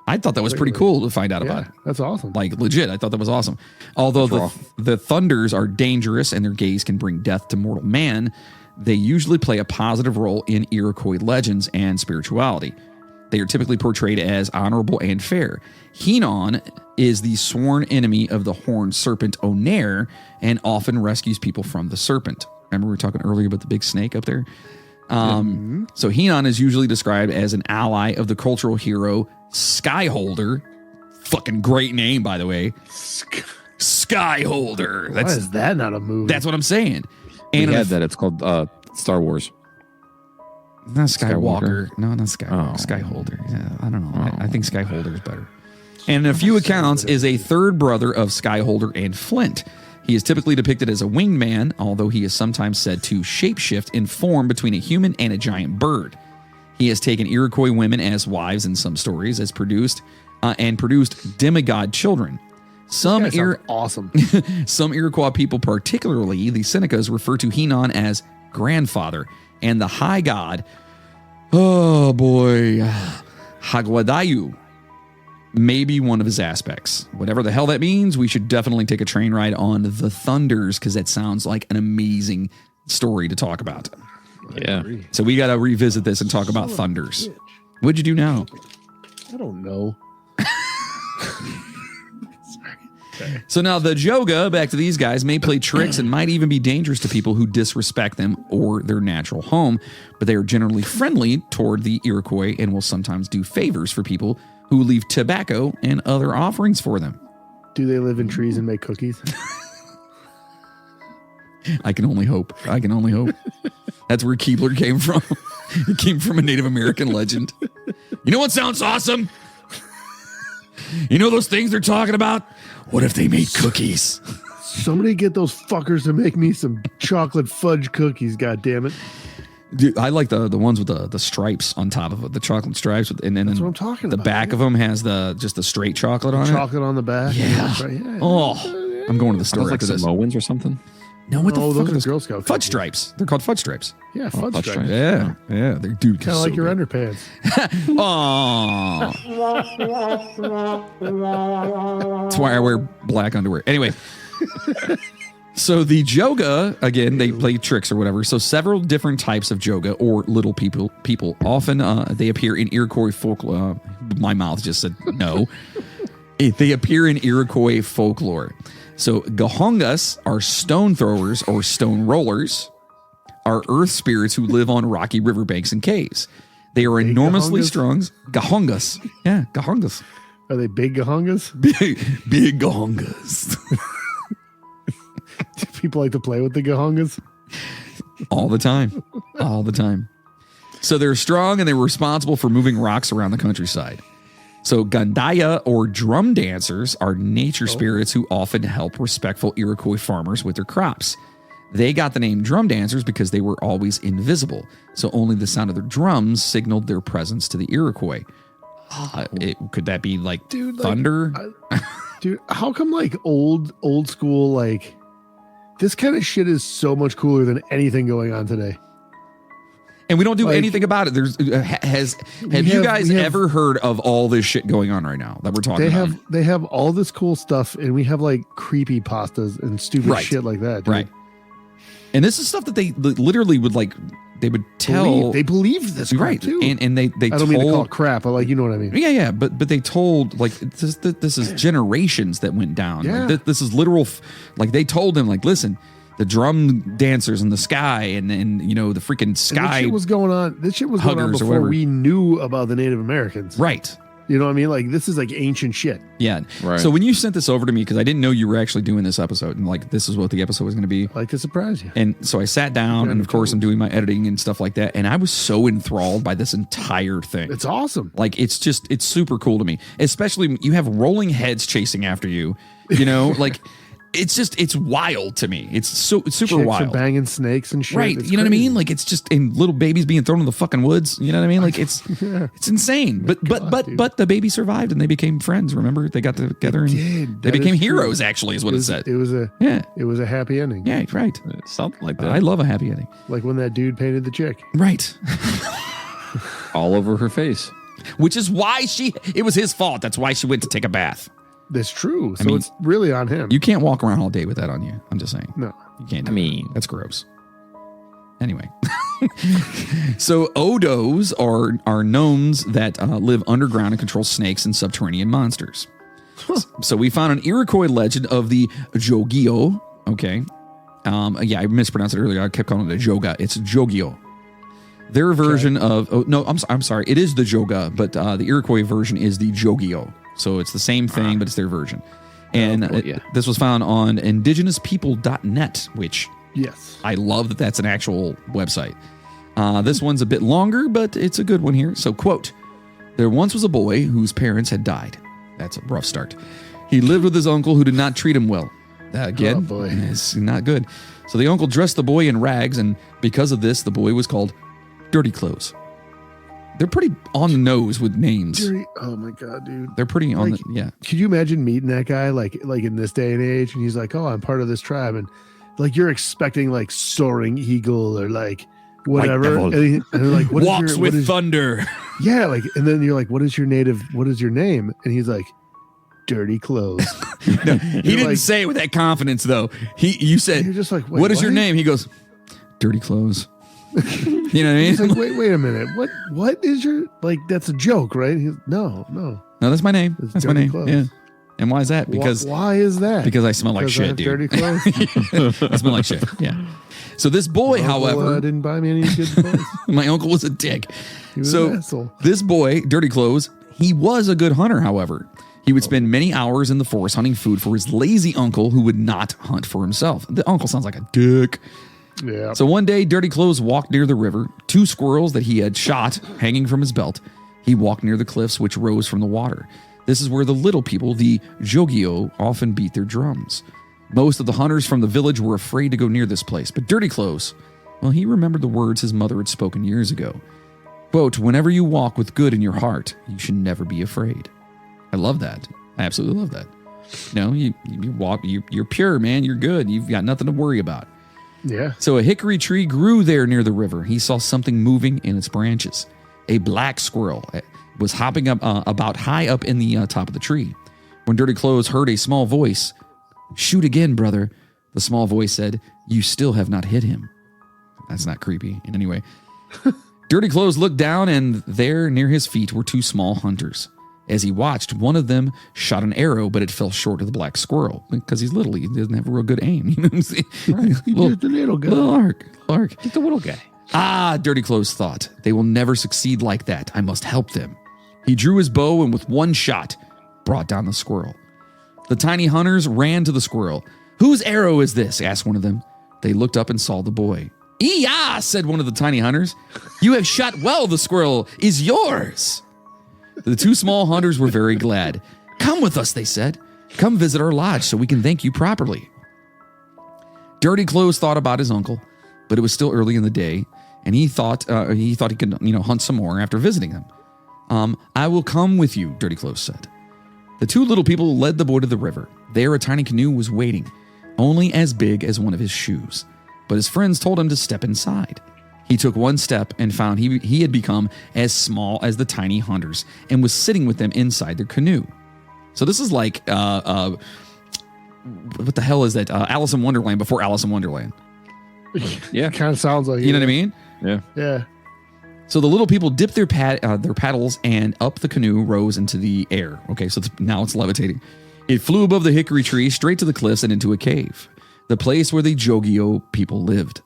I thought that was pretty cool to find out about Yeah, it. that's awesome. Like legit, I thought that was awesome. Although the thunders are dangerous and their gaze can bring death to mortal man, they usually play a positive role in Iroquois legends and spirituality. They are typically portrayed as honorable and fair. Henan is the sworn enemy of the horned serpent Onair and often rescues people from the serpent. Remember we were talking earlier about the big snake up there? So Henan is usually described as an ally of the cultural hero Skyholder. Fucking great name, by the way. Skyholder. Why is that not a movie? That's what I'm saying. We And had that. It's called Star Wars. not Skywalker. Skywalker? No, not Skywalker. Oh. Skyholder. Yeah, I don't know. I think Skyholder is better. And in a few accounts is a third brother of Skyholder and Flint. He is typically depicted as a winged man, although he is sometimes said to shapeshift in form between a human and a giant bird. He has taken Iroquois women as wives in some stories, as produced demigod children. Some awesome. Some Iroquois people, particularly the Senecas, refer to Henan as grandfather, and the high god, oh boy, Hagwadayu, may be one of his aspects. Whatever the hell that means, we should definitely take a train ride on the Thunders, because that sounds like an amazing story to talk about. Yeah. So we got to revisit this and talk about Thunders. What'd you do now? I don't know. So now the Joga, back to these guys, may play tricks and might even be dangerous to people who disrespect them or their natural home, but they are generally friendly toward the Iroquois and will sometimes do favors for people who leave tobacco and other offerings for them. Do they live in trees and make cookies? I can only hope. That's where Keebler came from. It came from a Native American legend. You know what sounds awesome? You know those things they're talking about? What if they made cookies? Somebody get those fuckers to make me some chocolate fudge cookies, God damn it. Dude, I like the ones with the stripes on top of it, the chocolate stripes, and then That's what I'm talking the about. back of them has just the straight chocolate on Chocolate on the back. Yeah. That's right, yeah. Oh, I'm going to the store Sounds like after this. Samoans or something. No, what the No, fuck those are are Girl Scout fudge cookies. stripes? They're called fudge stripes. Yeah, fudge fudge stripes. stripes. Yeah, they're dude. Kind of like your underpants. Oh, that's why I wear black underwear. Anyway, so the Joga, again, they play tricks or whatever. So several different types of Joga or little people often they appear in Iroquois folklore. My mouth just said no. They appear in Iroquois folklore. So Gahongas are stone throwers or stone rollers, are earth spirits who live on rocky riverbanks and caves. They are enormously strong. Gahongas. Yeah, Gahongas. Are they big gahongas? Big Gahongas. Do people like to play with the gahongas? All the time. All the time. So they're strong and they're responsible for moving rocks around the countryside. So Gandaya or drum dancers are nature spirits who often help respectful Iroquois farmers with their crops. They got the name drum dancers because they were always invisible. So only the sound of their drums signaled their presence to the Iroquois. Could that be like thunder? Dude, how come like old school, like this kind of shit is so much cooler than anything going on today? And we don't do Like, anything about it. There's have you guys ever heard of all this shit going on right now that we're talking about? They have all this cool stuff, and we have like creepy pastas and stupid shit like that. Dude. Right. And this is stuff that they literally would they would tell. They believe this crap right. too. And they I don't mean to call it crap, but like, you know what I mean? Yeah. But they told like this is generations that went down. Yeah. Like, this is literal. Like they told them like, listen, the drum dancers in the sky and you know, the freaking sky. And this shit was going on. This shit was going on huggers or before whatever. we knew about the Native Americans. Right. You know what I mean? Like this is like ancient shit. Yeah. Right. So when you sent this over to me, because I didn't know you were actually doing this episode, and like this is what the episode was going to be. I like to surprise you. And so I sat down, and of course I'm doing my editing and stuff like that, and I was so enthralled by this entire thing. It's awesome. Like it's super cool to me, especially you have rolling heads chasing after you. You know, like it's wild to me. It's super Chicks wild. are banging snakes and shit. Right. It's You know what I crazy. mean? Like it's just and little babies being thrown in the fucking woods. You know what I mean? Like it's insane. But the baby survived and they became friends. Remember? They got together and they became heroes, actually, is what it said. It was a happy ending. Yeah, right. Something like that. I love a happy ending. Like when that dude painted the chick. Right. All over her face. Which is why it was his fault. That's why she went to take a bath. That's true. So mean, it's really on him. You can't walk around all day with that on you. I'm just saying. No. You can't. I mean, that's gross. Anyway, so Odos are gnomes that live underground and control snakes and subterranean monsters. So we found an Iroquois legend of the Jogio. Okay, yeah, I mispronounced it earlier. I kept calling it a Joga. It's Jogio. Their version of I'm sorry, it is the Joga, but the Iroquois version is the Jogio. So it's the same thing, but it's their version. And this was found on indigenouspeople.net, which Yes, I love that that's an actual website. This one's a bit longer, but it's a good one here. So, quote, there once was a boy whose parents had died. That's a rough start. He lived with his uncle who did not treat him well. Again, it's not good. So the uncle dressed the boy in rags, and because of this, the boy was called Dirty Clothes. They're pretty on the nose with names. Oh my God, dude. They're pretty on Could you imagine meeting that guy like in this day and age, and he's like, oh, I'm part of this tribe, and like you're expecting like soaring eagle or like whatever, and they're like, walks with thunder. Yeah, like, and then you're like, what is your name? And he's like, Dirty Clothes. No, he didn't like, say it with that confidence though. You said, you're just like, what is your name? He goes, Dirty Clothes. You know what I mean? He's like, wait a minute. What is your, like, that's a joke, right? No, that's my name. That's my name. Clothes. Yeah. And why is that? Because why is that? Because I smell like shit, dude. Dirty clothes. I smell like shit. Yeah. So this boy, however, didn't buy me any good clothes. My uncle was a dick. He was an asshole. This boy, Dirty Clothes, he was a good hunter. However, he would spend many hours in the forest hunting food for his lazy uncle, who would not hunt for himself. The uncle sounds like a dick. Yeah. So one day, Dirty Clothes walked near the river. 2 squirrels that he had shot hanging from his belt. He walked near the cliffs which rose from the water. This is where the little people, the Jogio, often beat their drums. Most of the hunters from the village were afraid to go near this place, but Dirty Clothes, well, he remembered the words his mother had spoken years ago. Quote, whenever you walk with good in your heart, you should never be afraid. I love that. I absolutely love that. You walk, you're pure, man. You're good. You've got nothing to worry about. Yeah. So a hickory tree grew there near the river. He saw something moving in its branches. A black squirrel was hopping up about high up in the top of the tree. When Dirty Clothes heard a small voice, shoot again, brother. The small voice said, you still have not hit him. That's not creepy in any way. Dirty Clothes looked down, and there near his feet were 2 small hunters. As he watched, one of them shot an arrow, but it fell short of the black squirrel because he's little. He doesn't have a real good aim. You know what I'm saying? Right. Just a little guy. Little arc. Just a little guy. Dirty Clothes thought, they will never succeed like that. I must help them. He drew his bow and with one shot brought down the squirrel. The tiny hunters ran to the squirrel. Whose arrow is this? Asked one of them. They looked up and saw the boy. Ee-yah, said one of the tiny hunters. You have shot well. The squirrel is yours. The 2 small hunters were very glad. Come with us, they said. Come visit our lodge so we can thank you properly. Dirty Clothes thought about his uncle, but it was still early in the day, and he thought he could hunt some more after visiting them. I will come with you, Dirty Clothes said. The 2 little people led the boy to the river. There a tiny canoe was waiting, only as big as one of his shoes. But his friends told him to step inside. He took one step and found he had become as small as the tiny hunters and was sitting with them inside their canoe. So this is like, what the hell is that? Alice in Wonderland before Alice in Wonderland. Yeah, kind of sounds like you know what I mean? Yeah. So the little people dipped their paddles, and up the canoe rose into the air. Okay, so now it's levitating. It flew above the hickory tree, straight to the cliffs and into a cave, the place where the Jogio people lived.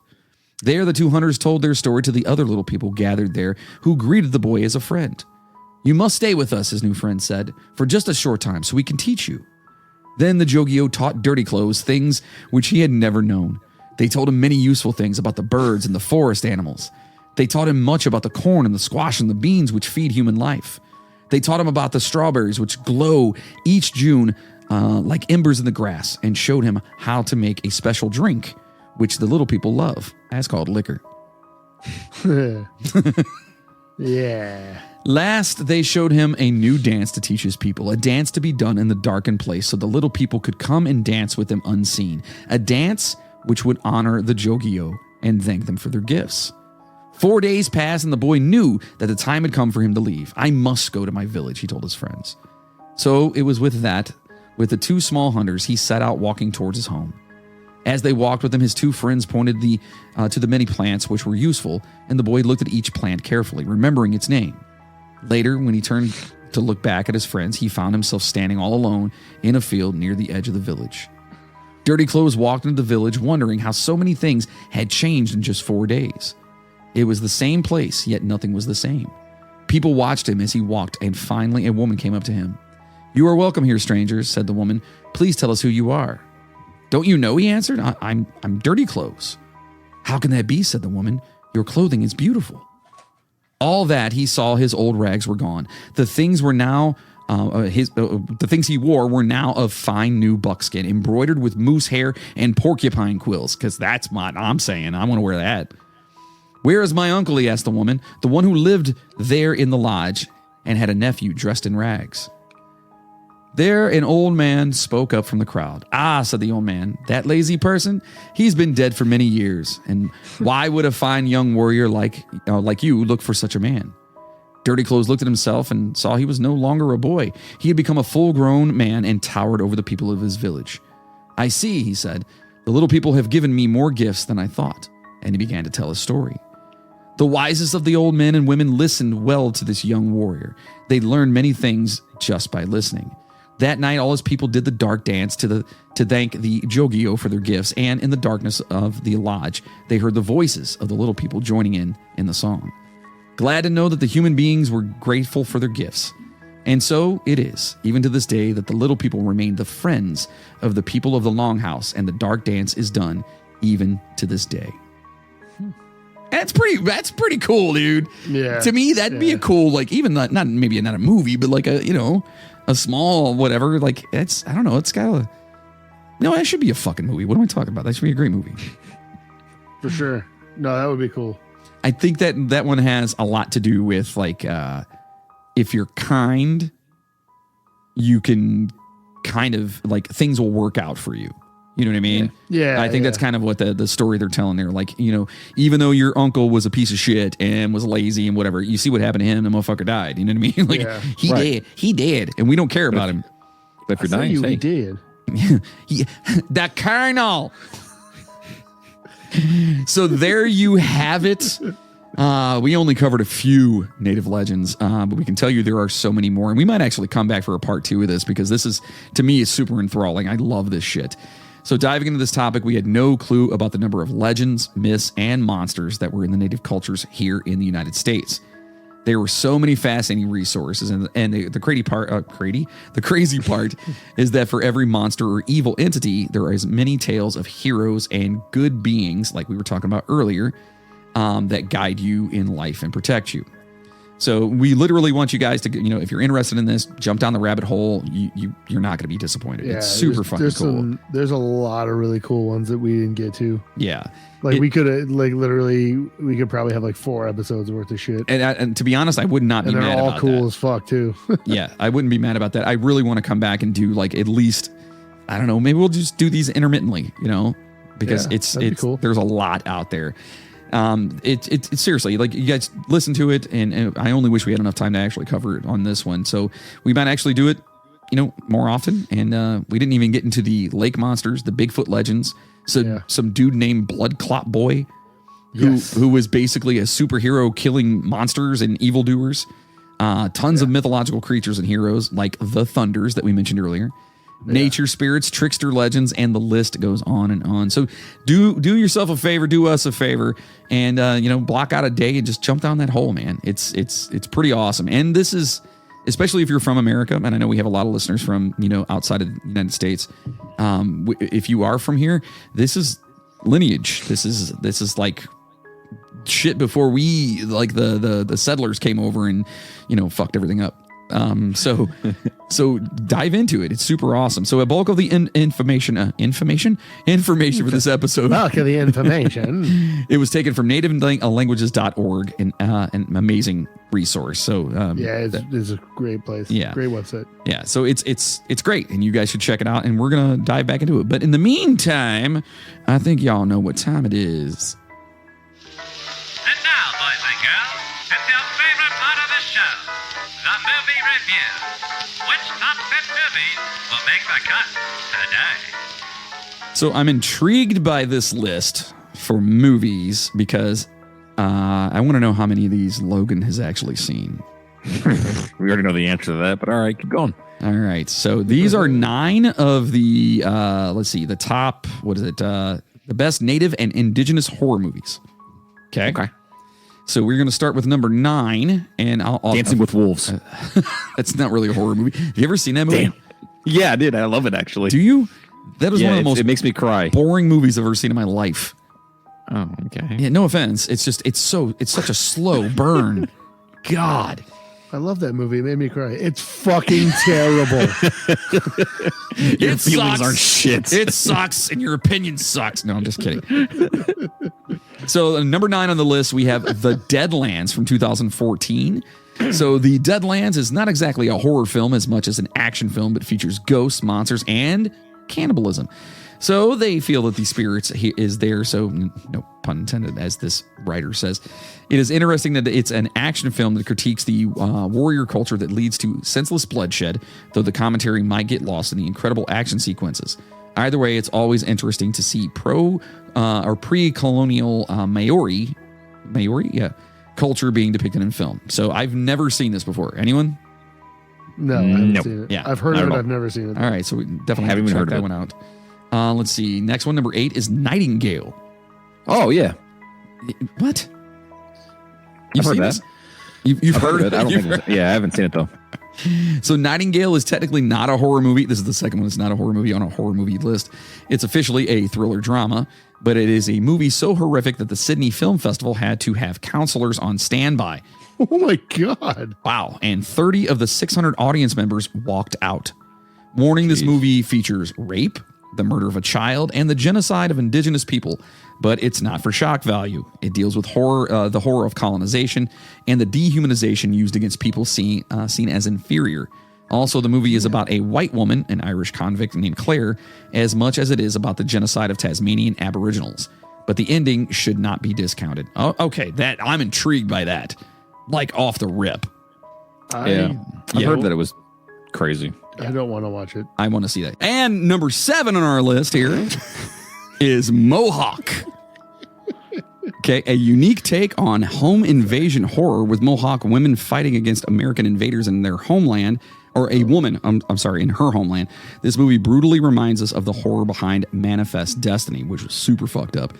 There, the 2 hunters told their story to the other little people gathered there, who greeted the boy as a friend. You must stay with us, his new friend said, for just a short time so we can teach you. Then the Jogio taught Dirty Clothes things which he had never known. They told him many useful things about the birds and the forest animals. They taught him much about the corn and the squash and the beans which feed human life. They taught him about the strawberries which glow each June like embers in the grass, and showed him how to make a special drink which the little people love. That's called liquor. Yeah. Last, they showed him a new dance to teach his people, a dance to be done in the darkened place so the little people could come and dance with them unseen, a dance which would honor the Jogio and thank them for their gifts. 4 days passed, and the boy knew that the time had come for him to leave. I must go to my village, he told his friends. So it was with the 2 small hunters, he set out walking towards his home. As they walked with him, his 2 friends pointed to the many plants which were useful, and the boy looked at each plant carefully, remembering its name. Later, when he turned to look back at his friends, he found himself standing all alone in a field near the edge of the village. Dirty Clothes walked into the village, wondering how so many things had changed in just 4 days. It was the same place, yet nothing was the same. People watched him as he walked, and finally a woman came up to him. "You are welcome here, strangers," said the woman. "Please tell us who you are." "Don't you know?" he answered. I'm Dirty Clothes." "How can that be?" said the woman. "Your clothing is beautiful." All that he saw, his old rags were gone. The things were now the things he wore were now of fine new buckskin, embroidered with moose hair and porcupine quills. Because that's what I'm saying. I want to wear that. "Where is my uncle?" he asked the woman. "The one who lived there in the lodge and had a nephew dressed in rags." There, an old man spoke up from the crowd. "Ah," said the old man, "that lazy person, he's been dead for many years. And why would a fine young warrior like you look for such a man?" Dirty Clothes looked at himself and saw he was no longer a boy. He had become a full-grown man and towered over the people of his village. "I see," he said. "The little people have given me more gifts than I thought." And he began to tell his story. The wisest of the old men and women listened well to this young warrior. They learned many things just by listening. That night, all his people did the dark dance to thank the Jogio for their gifts, and in the darkness of the lodge, they heard the voices of the little people joining in the song. Glad to know that the human beings were grateful for their gifts. And so it is, even to this day, that the little people remain the friends of the people of the Longhouse, and the dark dance is done even to this day. That's pretty cool, dude. Yeah. To me, that'd be a cool, like, even not maybe not a movie, but like a small whatever. Like, it's, I don't know, it's got a, no, that should be a fucking movie. What am I talking about? That should be a great movie. For sure. No, that would be cool. I think that one has a lot to do with, like, if you're kind, you can kind of, like, things will work out for you. You know what I mean? Yeah. I think that's kind of what the story they're telling there. Like, even though your uncle was a piece of shit and was lazy and whatever, you see what happened to him, the motherfucker died. You know what I mean? Like, he did, and we don't care about him. But if you're dying, he did. The Colonel. So there you have it. We only covered a few native legends, but we can tell you there are so many more. And we might actually come back for a part 2 of this, because this is, to me, is super enthralling. I love this shit. So diving into this topic, we had no clue about the number of legends, myths, and monsters that were in the native cultures here in the United States. There were so many fascinating resources, and the crazy part is that for every monster or evil entity, there are as many tales of heroes and good beings, like we were talking about earlier, that guide you in life and protect you. So we literally want you guys to, if you're interested in this, jump down the rabbit hole. You're not going to be disappointed. Yeah, it's super fucking cool. There's a lot of really cool ones that we didn't get to. Yeah. Like we could, like, literally, we could probably have like 4 episodes worth of shit. And to be honest, I would not be mad about that. And they're all cool as fuck too. Yeah, I wouldn't be mad about that. I really want to come back and do, like, at least, I don't know, maybe we'll just do these intermittently, because it's cool. There's a lot out there. It's seriously, like, you guys listen to it, and I only wish we had enough time to actually cover it on this one. So we might actually do it, more often. And we didn't even get into the lake monsters, the Bigfoot legends. So some dude named Blood Clot Boy, who was basically a superhero killing monsters and evildoers. Tons of mythological creatures and heroes like the Thunders that we mentioned earlier. Nature spirits, trickster legends, and the list goes on and on. So do yourself a favor, do us a favor, and block out a day and just jump down that hole, man. It's pretty awesome. And this is, especially if you're from America, and I know we have a lot of listeners from outside of the United States. If you are from here, this is lineage. This is like shit before we, like, the settlers came over and fucked everything up. So dive into it. It's super awesome. So a bulk of the information for this episode. Bulk of the information. It was taken from nativelanguages.org, an amazing resource. So it's a great place. Yeah, great website. Yeah, so it's great, and you guys should check it out. And we're gonna dive back into it. But in the meantime, I think y'all know what time it is. And now, boys and girls, it's your favorite part of the show. The movie review. Which top 10 movies will make the cut today? So I'm intrigued by this list for movies because I want to know how many of these Logan has actually seen. We already know the answer to that, but all right, keep going. All right. So these are 9 of the, the top, the best native and indigenous horror movies. Okay. So we're going to start with number 9, and I'll Dancing with Wolves. That's not really a horror movie. Have you ever seen that movie? Damn. Yeah, I did. I love it actually. Do you? That was one of the most It makes me cry. boring movies I've ever seen in my life. Oh, okay. Yeah, no offense. It's just it's such a slow burn. God. I love that movie. It made me cry. It's fucking terrible. Your It feelings sucks. aren't shit. It sucks, and your opinion sucks. No, I'm just kidding. So, number 9 on the list, we have The Deadlands from 2014. So, The Deadlands is not exactly a horror film as much as an action film, but features ghosts, monsters, and cannibalism. So, they feel that the spirits is there. So, no pun intended, as this writer says. It is interesting that it's an action film that critiques the warrior culture that leads to senseless bloodshed, though the commentary might get lost in the incredible action sequences. Either way, it's always interesting to see pre-colonial Maori, culture being depicted in film. So I've never seen this before. Anyone? No, I haven't Nope. seen it. Yeah, I've heard not of at it. all. I've never seen it. All right, so we definitely Haven't have to even check heard that of one out. Let's see. Next one, number 8 is Nightingale. Oh yeah. What? I've heard seen that. this? You've I've heard of it. I don't you've think it's, yeah, I haven't seen it though. So Nightingale is technically not a horror movie. This is the second one. It's not a horror movie on a horror movie list. It's officially a thriller drama, but it is a movie so horrific that the Sydney Film Festival had to have counselors on standby. Oh my God. Wow. And 30 of the 600 audience members walked out. Warning, this movie features rape, the murder of a child, and the genocide of indigenous people, but it's not for shock value. It deals with horror, the horror of colonization and the dehumanization used against people seen as inferior. Also, the movie is about a white woman, an Irish convict named Claire, as much as it is about the genocide of Tasmanian Aboriginals. But the ending should not be discounted. Oh, okay, I'm intrigued by that. Like off the rip. I've heard that it was crazy. I don't want to watch it. I want to see that. And number 7 on our list here is Mohawk. Okay, a unique take on home invasion horror with Mohawk women fighting against American invaders in their homeland, or a woman, I'm sorry, in her homeland. This movie brutally reminds us of the horror behind Manifest Destiny, which was super fucked up,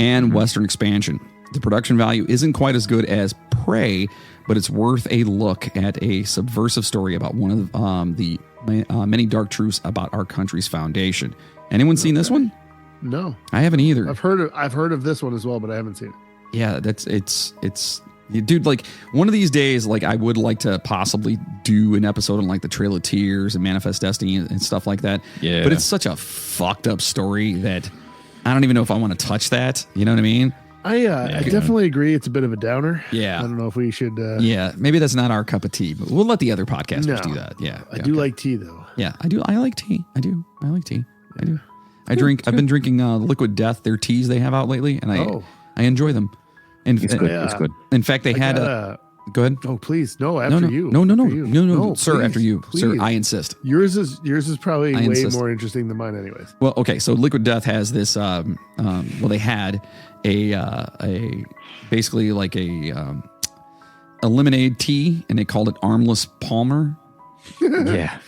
and Western expansion. The production value isn't quite as good as Prey, but it's worth a look at a subversive story about one of the many dark truths about our country's foundation. Anyone seen this one? No, I haven't either. I've heard of this one as well, but I haven't seen it. Yeah, it's dude, like one of these days, like I would like to possibly do an episode on like the Trail of Tears and Manifest Destiny and stuff like that. Yeah. But it's such a fucked up story that I don't even know if I want to touch that. You know what I mean? I definitely agree. It's a bit of a downer. Yeah. I don't know if we should. Yeah, maybe that's not our cup of tea, but we'll let the other podcasters No. do that. Yeah. I do like tea though. Yeah, I do. I like tea. I do. I like tea. I do. I've been drinking Liquid Death, their teas they have out lately, and I enjoy them. And It's good. Yeah. It's good. in fact, they had go ahead. Oh please, no! After you. No, After you. sir. Please, After you, sir. please. I insist. Yours is probably I way insist. more interesting than mine, anyways. Well, okay. So Liquid Death has this. They had a basically like a lemonade tea, and they called it Armless Palmer. Yeah.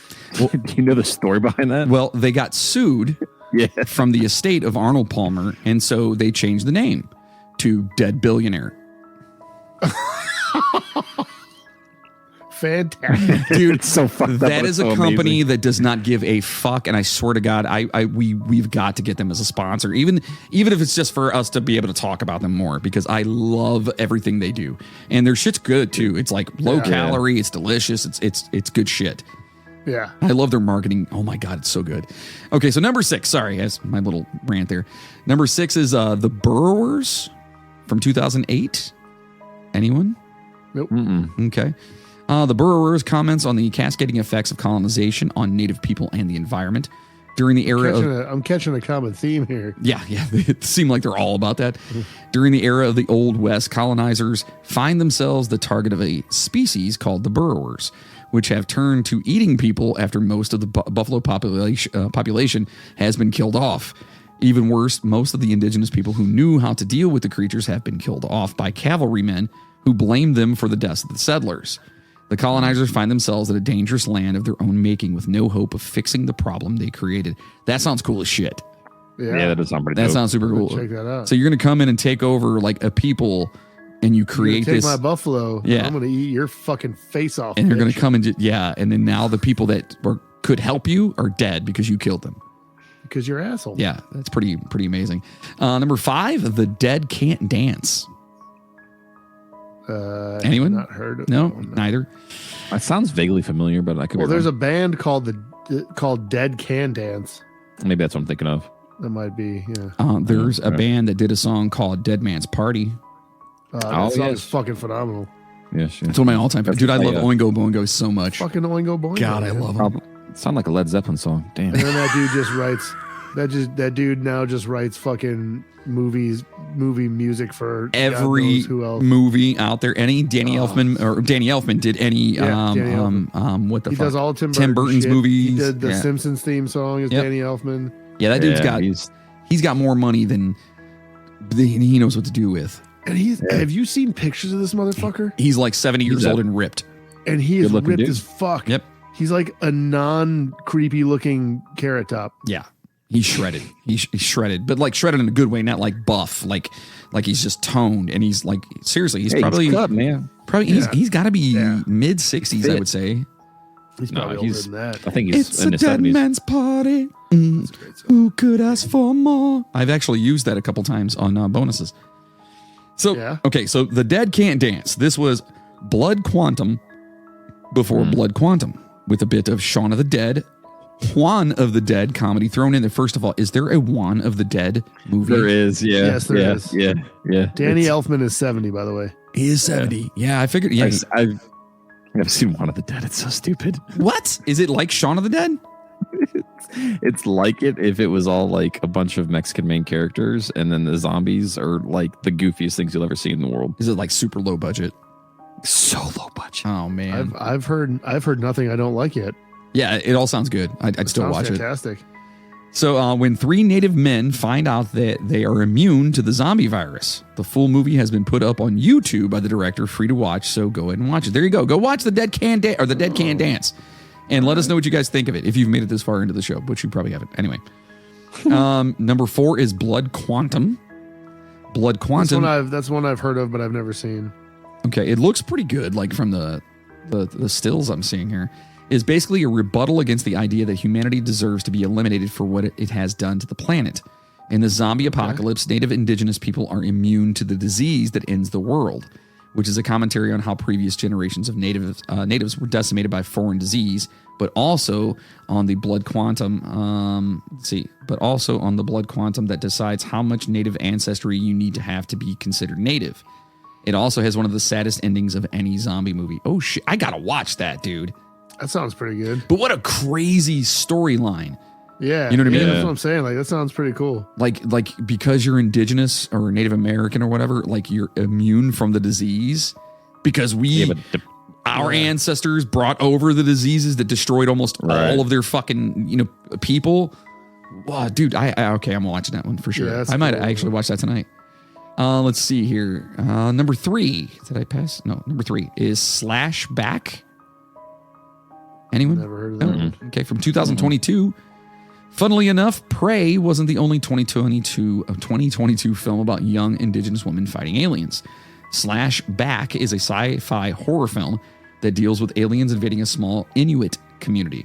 Well, do you know the story behind that? Well, they got sued Yeah. from the estate of Arnold Palmer, and so they changed the name to Dead Billionaire. Fantastic. Dude, It's so fucked up. that but is it's a so company amazing. that does not give a fuck, and I swear to God, we've got to get them as a sponsor, even if it's just for us to be able to talk about them more, because I love everything they do, and their shit's good too. It's like low calorie, it's delicious, it's good shit. Yeah. I love their marketing. Oh my God, it's so good. Okay, so number 6. Sorry, that's my little rant there. Number 6 is The Burrowers from 2008. Anyone? Nope. Okay. The Burrowers comments on the cascading effects of colonization on native people and the environment during the era of... I'm catching a common theme here. Yeah, it seemed like they're all about that. During the era of the Old West, colonizers find themselves the target of a species called the Burrowers, which have turned to eating people after most of the buffalo population has been killed off. Even worse, most of the indigenous people who knew how to deal with the creatures have been killed off by cavalrymen who blamed them for the deaths of the settlers. The colonizers find themselves at a dangerous land of their own making with no hope of fixing the problem they created. That sounds cool as shit. Yeah. Yeah, that does sound pretty That dope. sounds super cool. Check that out. So you're going to come in and take over like a people and you You're create gonna take this. my buffalo. Yeah. I'm gonna eat your fucking face off. And they're going bitch. to come and and then now the people that could help you are dead because you killed them. because you're an asshole. Yeah, that's pretty amazing. Number 5, the dead can't dance. Anyone? Not heard of No, that one. neither. It sounds vaguely familiar, but I could Well, be there's wrong. a band called called Dead Can Dance. Maybe that's what I'm thinking of. That might be. Yeah. There's a Okay. band that did a song called Dead Man's Party. That Oh, song yes. is fucking phenomenal. Yes, It's one of my all-time favorites. Dude, I love Yeah. Oingo Boingo so much. Fucking Oingo Boingo. God, I man. love him. Probably sound like a Led Zeppelin song. Damn. And then that dude just writes. That dude now just writes fucking movie music for God Every knows who else. movie out there, any Danny Elfman did any Yeah, Danny what the He fuck? does all Tim Tim Burton Burton's shit. movies. He did the Yeah. Simpsons theme song as Yep. Danny Elfman. Yeah, that dude's got he's he's got more money than he knows what to do with. And have you seen pictures of this motherfucker? He's like 70 years a- old and ripped. And he is Good-looking ripped dude. as fuck. Yep. He's like a non-creepy looking carrot top. Yeah. He's shredded. He's shredded, but like shredded in a good way, not like buff, like he's just toned. And he's like, seriously, he's probably, he's cut, man. he's got to be Yeah. mid 60s, I Fit. would say. He's No, probably older he's- than that. I think he's in his 70s. man's party. That's a great song. Who could ask for more? I've actually used that a couple times on bonuses. So, Yeah. okay, so The Dead Can't Dance. This was Blood Quantum before Blood Quantum with a bit of Shaun of the Dead, Juan of the Dead comedy thrown in there. First of all, is there a Juan of the Dead movie? There is, yeah. Yes, there yeah, is. Yeah, yeah. Danny It's- Elfman is 70, by the way. He is 70. Yeah, I figured. Yeah. I've seen One of the Dead. It's so stupid. What? Is it like Shaun of the Dead? It's like it if it was all like a bunch of Mexican main characters, and then the zombies are like the goofiest things you'll ever see in the world. Is it like super low budget? So low budget. Oh, man. I've heard nothing I don't like yet. Yeah, it all sounds good. I'd still Sounds watch it. fantastic. So when 3 native men find out that they are immune to the zombie virus, the full movie has been put up on YouTube by the director, free to watch. So go ahead and watch it. There you go. Go watch The Dead Can Dance, and let us know what you guys think of it if you've made it this far into the show, which you probably haven't. Anyway, number 4 is Blood Quantum. Blood Quantum. That's one I've heard of, but I've never seen. Okay, it looks pretty good, like from the stills I'm seeing here. Is basically a rebuttal against the idea that humanity deserves to be eliminated for what it has done to the planet. In the zombie apocalypse, native indigenous people are immune to the disease that ends the world, which is a commentary on how previous generations of natives were decimated by foreign disease, but also on the blood quantum. But also on the blood quantum that decides how much native ancestry you need to have to be considered native. It also has one of the saddest endings of any zombie movie. Oh shit! I gotta watch that, dude. That sounds pretty good. But what a crazy storyline. Yeah. You know what I mean? Yeah, that's Yeah. what I'm saying. Like, that sounds pretty cool. Like because you're indigenous or Native American or whatever, like you're immune from the disease because our ancestors brought over the diseases that destroyed almost all of their fucking, people. Wow, dude, okay, I'm watching that one for sure. Yeah, that's I might cool. actually watch that tonight. Let's see here. Number 3. Did I pass? No, number 3 is Slash Back. Anyone? Never heard of that No? one. Okay, from 2022. Funnily enough, Prey wasn't the only 2022 film about young indigenous women fighting aliens. Slash Back is a sci-fi horror film that deals with aliens invading a small Inuit community.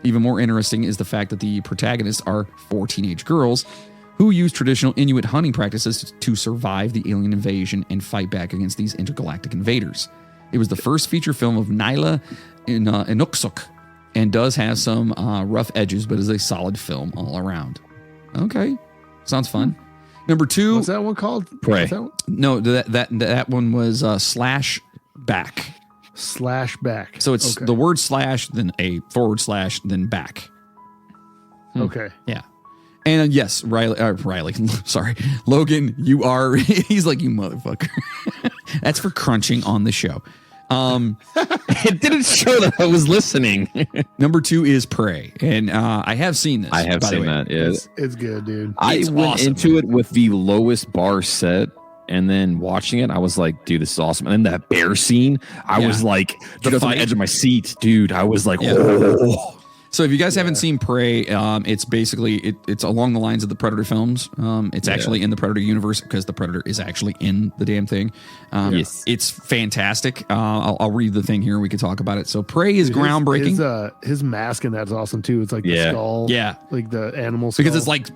Even more interesting is the fact that the protagonists are 4 teenage girls who use traditional Inuit hunting practices to survive the alien invasion and fight back against these intergalactic invaders. It was the first feature film of Nyla Inukshuk and does have some rough edges, but is a solid film all around. Okay, sounds fun. Number 2, What's that one called? Prey. What's that one? no, that one was Slash Back. Slash Back. So it's okay. the word slash, then a / then back. Okay. Yeah. And yes, Riley, sorry, Logan, you are, he's like, you motherfucker. That's for crunching on the show. It didn't show that I was listening. Number 2 is Prey. And I have seen this. I have by the seen way. that. Yeah. It's good, dude. I It's went awesome. into it with the lowest bar set, and then watching it, I was like, dude, this is awesome. And then that bear scene, I Yeah. was like, The dude, I was on fight. the edge of my seat, dude. I was like, Yeah. oh. So if you guys haven't seen Prey, it's basically it's along the lines of the Predator films. It's actually in the Predator universe because the Predator is actually in the damn thing. Yes. It's fantastic. I'll read the thing here and we can talk about it. So Prey is groundbreaking. His mask in that's awesome too. It's like the skull. Yeah. Like the animal skull. Because it's like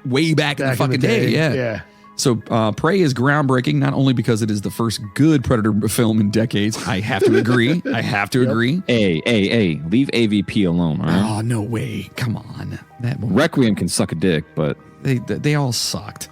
way back in the fucking day. Yeah. So Prey is groundbreaking, not only because it is the first good Predator film in decades. I have to agree. Agree. Hey, leave AVP alone. All right? Oh, no way. Come on. That movie. Requiem can suck a dick, but They all sucked.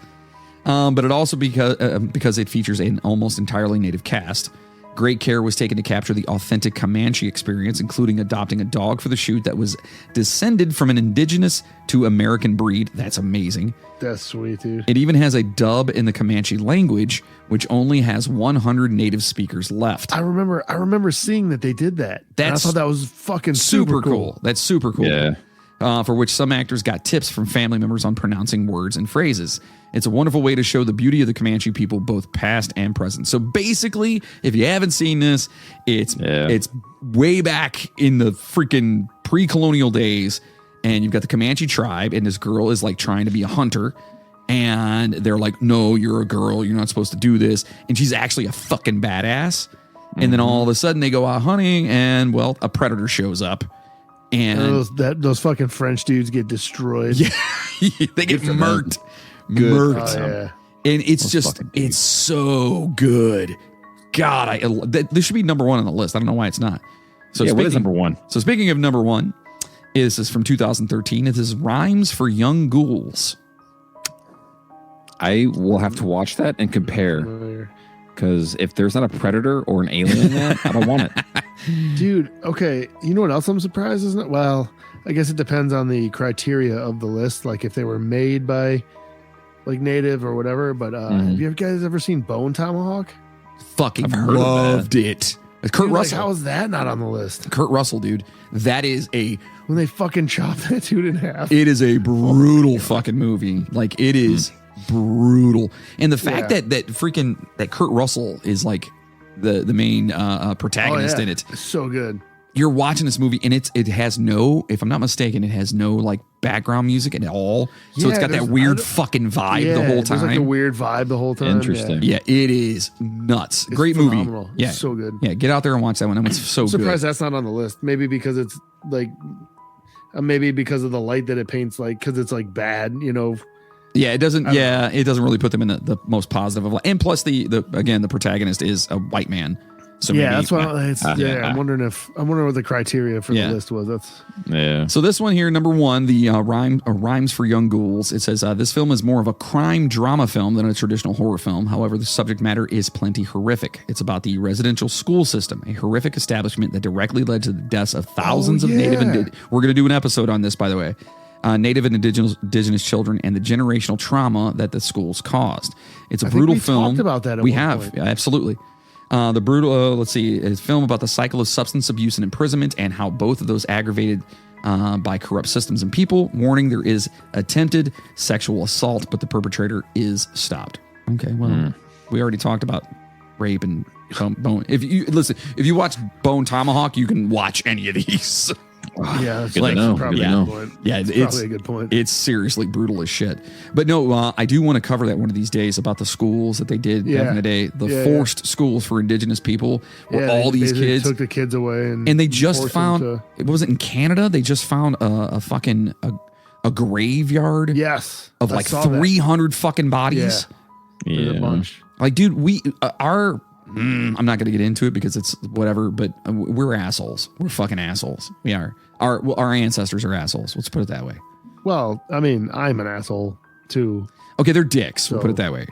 But it also because it features an almost entirely native cast. Great care was taken to capture the authentic Comanche experience, including adopting a dog for the shoot that was descended from an indigenous to American breed. That's amazing. That's sweet, dude. It even has a dub in the Comanche language, which only has 100 native speakers left. I remember seeing that they did that. I thought that was fucking super cool. That's super cool. yeah. For which some actors got tips from family members on pronouncing words and phrases. It's a wonderful way to show the beauty of the Comanche people, both past and present. So basically, if you haven't seen this, it's way back in the freaking pre-colonial days, and you've got the Comanche tribe, and this girl is like trying to be a hunter, and they're like, no, you're a girl, you're not supposed to do this, and she's actually a fucking badass. And then all of a sudden they go out hunting, and well, a predator shows up. And those fucking French dudes get destroyed. Yeah, they get murked. Murked. Oh, yeah. And it's so good. God, this should be number one on the list. I don't know why it's not. So what is number one? So speaking of number one, this is from 2013. It is Rhymes for Young Ghouls. I will have to watch that and compare. Because if there's not a predator or an alien in that, I don't want it. Dude, okay. You know what else I'm surprised isn't it? Well, I guess it depends on the criteria of the list. Like if they were made by like native or whatever. But have you guys ever seen Bone Tomahawk? Fucking loved it. Kurt Russell. How is that not on the list? Kurt Russell, dude. That is when they fucking chop that dude in half. It is a brutal fucking movie. Like it is brutal. And the fact that Kurt Russell is like the main protagonist in it. It's so good. You're watching this movie and it has no, if I'm not mistaken, it has no like background music at all. So it's got that weird fucking vibe the whole time. There's like a weird vibe the whole time. Interesting. Yeah, it is nuts. It's great phenomenal. movie. Yeah, It's so good. Yeah, get out there and watch that one. It's so I'm surprised good. that's not on the list. Maybe because it's like, maybe because of the light that it paints, like because it's like bad, you know. Yeah, it doesn't. Yeah, it doesn't really put them in the most positive of. And plus, the protagonist is a white man. So yeah, maybe, that's why. I'm wondering what the criteria for the list was. So this one here, number one, the Rhymes for Young Ghouls. It says this film is more of a crime drama film than a traditional horror film. However, the subject matter is plenty horrific. It's about the residential school system, a horrific establishment that directly led to the deaths of thousands of native and we're going to do an episode on this, by the way. Native and indigenous children and the generational trauma that the schools caused. It's a brutal film. Talked about that. We have, absolutely. The brutal. Let's see, it's a film about the cycle of substance abuse and imprisonment and how both of those aggravated by corrupt systems and people. Warning: there is attempted sexual assault, but the perpetrator is stopped. Okay, well, we already talked about rape and bone. If you watch Bone Tomahawk, you can watch any of these. Yeah, that's probably a good point. Yeah, it's probably a good point. It's seriously brutal as shit. But no, I do want to cover that one of these days about the schools that they did back in the day, the forced schools for indigenous people, where all these kids took the kids away, and they just found. Was it in Canada? They just found a fucking a graveyard. Yes, of like 300 fucking bodies. Yeah, a bunch. Like, dude, we our. I'm not going to get into it because it's whatever, but we're assholes. We're fucking assholes. We are. Our ancestors are assholes. Let's put it that way. Well, I mean, I'm an asshole too. Okay, they're dicks. We'll put it that way.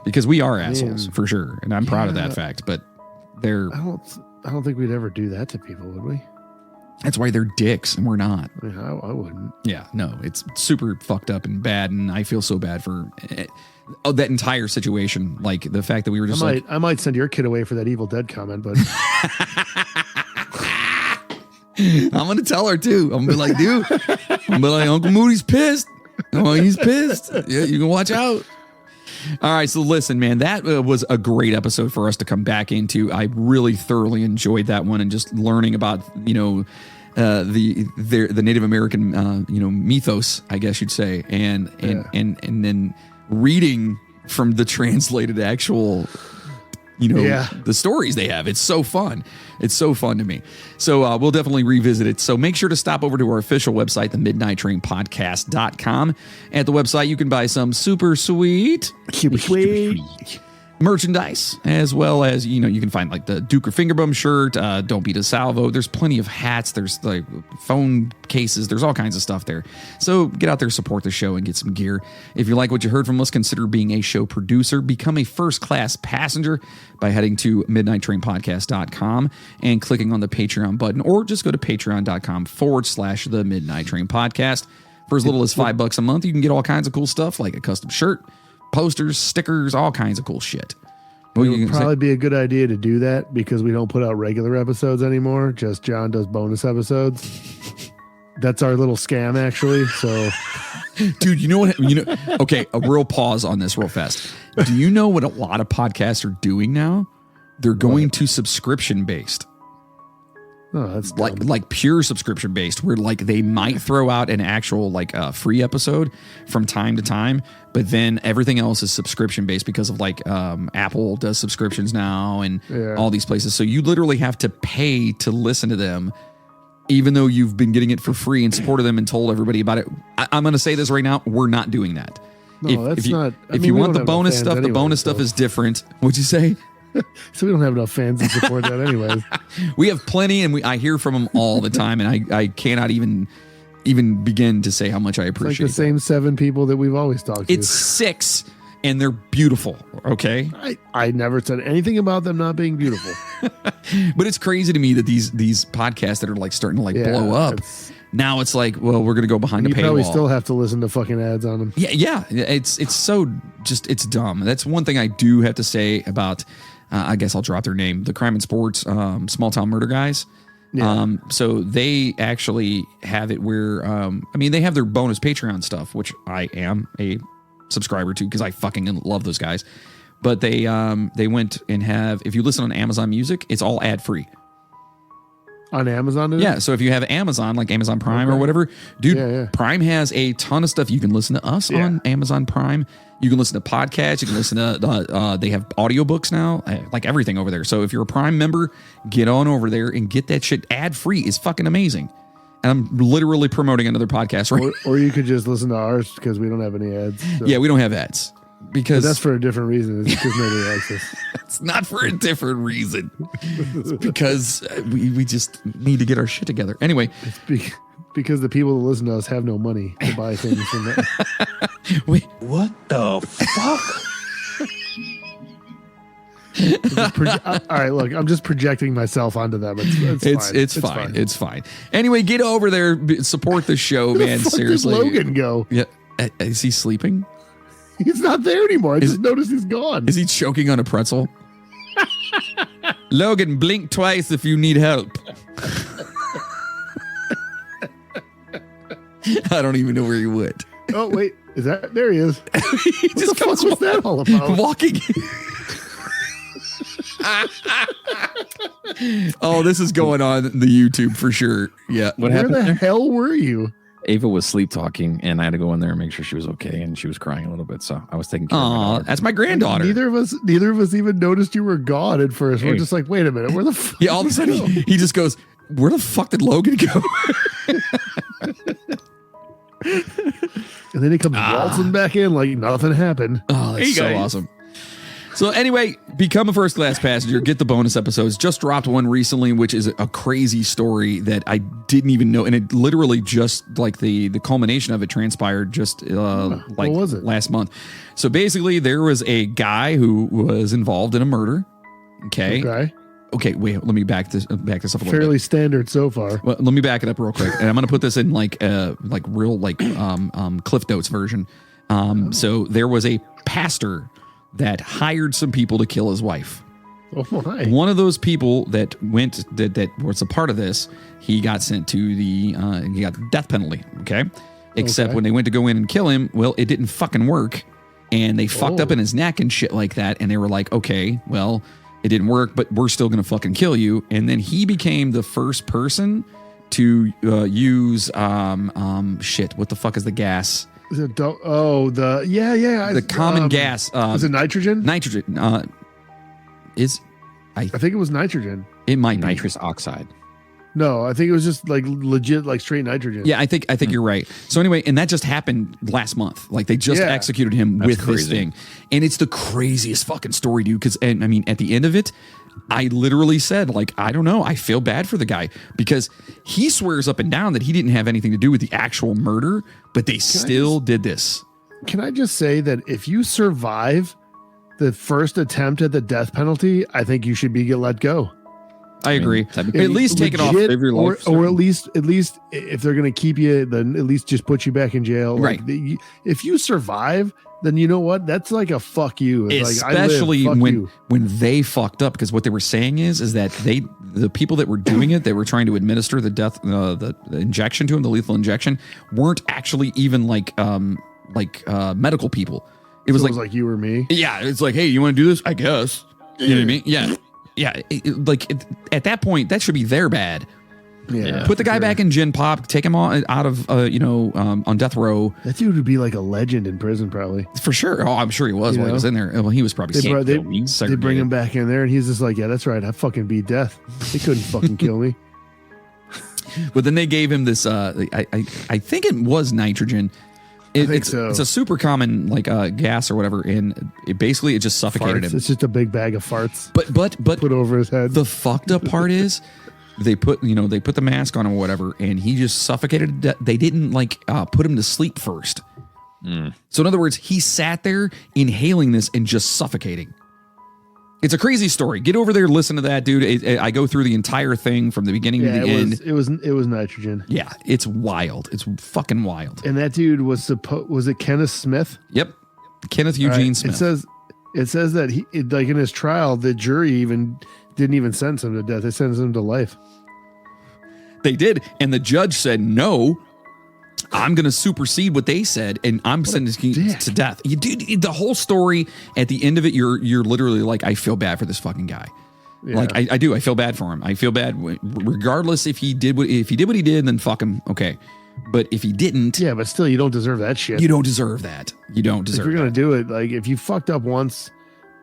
Because we are assholes for sure, and I'm proud of that fact. But they're. I don't think we'd ever do that to people, would we? That's why they're dicks, and we're not. I mean, I wouldn't. Yeah, no, it's super fucked up and bad, and I feel so bad for that entire situation. Like the fact that we were just I might send your kid away for that Evil Dead comment, but I'm gonna tell her too. I'm gonna be like, dude, Uncle Moody's pissed. Oh, he's pissed. Yeah, you can watch out. All right, so listen, man, that was a great episode for us to come back into. I really thoroughly enjoyed that one and just learning about, the Native American mythos, I guess you'd say, and then reading from the translated actual the stories they have. It's so fun. It's so fun to me. So we'll definitely revisit it. So make sure to stop over to our official website, the midnighttrainpodcast.com. At the website, you can buy some super sweet merchandise, as well as, you can find like the Duke or Fingerbum shirt, Don't Beat a Salvo. There's plenty of hats. There's like phone cases. There's all kinds of stuff there. So get out there, support the show, and get some gear. If you like what you heard from us, consider being a show producer. Become a first-class passenger by heading to midnighttrainpodcast.com and clicking on the Patreon button, or just go to patreon.com/the Midnight Train Podcast. For as little as $5 a month, you can get all kinds of cool stuff like a custom shirt, posters, stickers, all kinds of cool shit. It would probably be a good idea to do that because we don't put out regular episodes anymore. Just John does bonus episodes. That's our little scam, actually. So, dude, you know what? Okay, a real pause on this real fast. Do you know what a lot of podcasts are doing now? They're going to subscription based. Oh, that's like pure subscription based, where like they might throw out an actual like free episode from time to time, but then everything else is subscription based because of like Apple does subscriptions now and all these places. So you literally have to pay to listen to them, even though you've been getting it for free and supported them and told everybody about it. I'm going to say this right now: we're not doing that. No, that's not. If you want the bonus stuff, the bonus stuff is different. What'd you say? So we don't have enough fans to support that anyways. We have plenty, and I hear from them all the time, and I cannot even begin to say how much I appreciate it's like the same 7 people that we've always talked to. It's 6, and they're beautiful, okay? I never said anything about them not being beautiful. But it's crazy to me that these podcasts that are like starting to like blow up, now it's like, well, we're going to go behind a paywall. You probably still have to listen to fucking ads on them. Yeah. It's so just, it's dumb. That's one thing I do have to say about... I guess I'll drop their name, the Crime and Sports Small Town Murder guys. Yeah. So they actually have it where, they have their bonus Patreon stuff, which I am a subscriber to because I fucking love those guys. But they went and have, if you listen on Amazon Music, it's all ad free. On Amazon? Yeah. So if you have Amazon, like Amazon Prime or whatever, dude, Prime has a ton of stuff. You can listen to us on Amazon Prime. You can listen to podcasts. You can listen to, they have audiobooks now, like everything over there. So if you're a Prime member, get on over there and get that shit ad free. It's fucking amazing. And I'm literally promoting another podcast, right? Or you could just listen to ours because we don't have any ads. So. Yeah, we don't have ads. Because but that's for a different reason. It's because nobody likes us. It's not for a different reason. It's because we just need to get our shit together. Anyway. It's because the people that listen to us have no money to buy things from that. Wait. What the fuck? All right, look, I'm just projecting myself onto them. It's fine. It's fine. Anyway, get over there, support the show, man. Seriously. Where did Logan go? Yeah, is he sleeping? He's not there anymore. I just noticed he's gone. Is he choking on a pretzel? Logan, blink twice if you need help. I don't even know where he went. Oh, wait. Is that? There he is. He just comes. What's that all about? Walking. Oh, this is going on the YouTube for sure. Yeah. Where the hell were you? Ava was sleep talking, and I had to go in there and make sure she was okay, and she was crying a little bit, so I was taking care of my daughter. That's my granddaughter. Neither of us even noticed you were gone at first. We're just like, wait a minute, where the fuck? Yeah, all of a sudden he just goes, where the fuck did Logan go? And then he comes waltzing back in like nothing happened. Oh, that's so awesome. So anyway, become a first class passenger, get the bonus episodes. Just dropped one recently, which is a crazy story that I didn't even know. And it literally just like the culmination of it transpired just last month. So basically there was a guy who was involved in a murder. Okay. Wait, let me back this up a little bit. Fairly standard so far. Well, let me back it up real quick. And I'm going to put this in like real Cliff Notes version. So there was a pastor that hired some people to kill his wife. Oh my. One of those people that was a part of this, he got sent to he got the death penalty, okay? Except when they went to go in and kill him, well, it didn't fucking work. And they fucked up in his neck and shit like that. And they were like, okay, well, it didn't work, but we're still going to fucking kill you. And then he became the first person to use shit. What the fuck is the gas? Is it the common gas. Was it nitrogen? Nitrogen I think it was nitrogen. It might be. Nitrous oxide. No, I think it was just like legit, like straight nitrogen. Yeah, I think you're right. So anyway, and that just happened last month. Like they just executed him with this thing, and it's the craziest fucking story, dude. Because I mean, at the end of it, I literally said, like, I don't know, I feel bad for the guy because he swears up and down that he didn't have anything to do with the actual murder, but they still did this. Can I just say that if you survive the first attempt at the death penalty, I think you should be let go. I agree. At least take it off Legit, of your life. or at least if they're going to keep you, then at least just put you back in jail. Right. Like, if you survive, then you know what? That's like a fuck you. It's especially like, when they fucked up, because what they were saying is that the people that were doing it, they were trying to administer the the injection to him, the lethal injection, weren't actually even like medical people. It was like you or me. Yeah, it's like, hey, you want to do this? I guess. You know what I mean? Yeah. Yeah, at that point, that should be their bad. Yeah, put the guy back in gin pop, take him out of on death row. That dude would be like a legend in prison, probably. For sure. Oh, I'm sure he was while he was in there. Well, he was probably they bring him back in there, and he's just like, yeah, that's right. I fucking beat death. They couldn't fucking kill me. But then they gave him this. I think it was nitrogen. It's a super common gas or whatever, and it just suffocated him. It's just a big bag of farts. But put over his head. The fucked up part is they put the mask on him or whatever, and he just suffocated. They didn't put him to sleep first. So in other words, he sat there inhaling this and just suffocating. It's a crazy story. Get over there, listen to that, dude. I go through the entire thing from the beginning to the end. It was nitrogen. Yeah, it's wild. It's fucking wild. And that dude was it Kenneth Smith? Yep, Kenneth Eugene Smith. It says that he in his trial, the jury didn't even sentence him to death. They sentenced him to life. They did, and the judge said no. I'm going to supersede what they said, and I'm sentencing you to death. The whole story, at the end of it, you're literally like, I feel bad for this fucking guy. Yeah. Like, I do. I feel bad for him. I feel bad regardless if he did what he did, then fuck him. Okay. But if he didn't. Yeah, but still, you don't deserve that shit. You don't deserve that. You don't deserve it. If you're going to do it, like, if you fucked up once,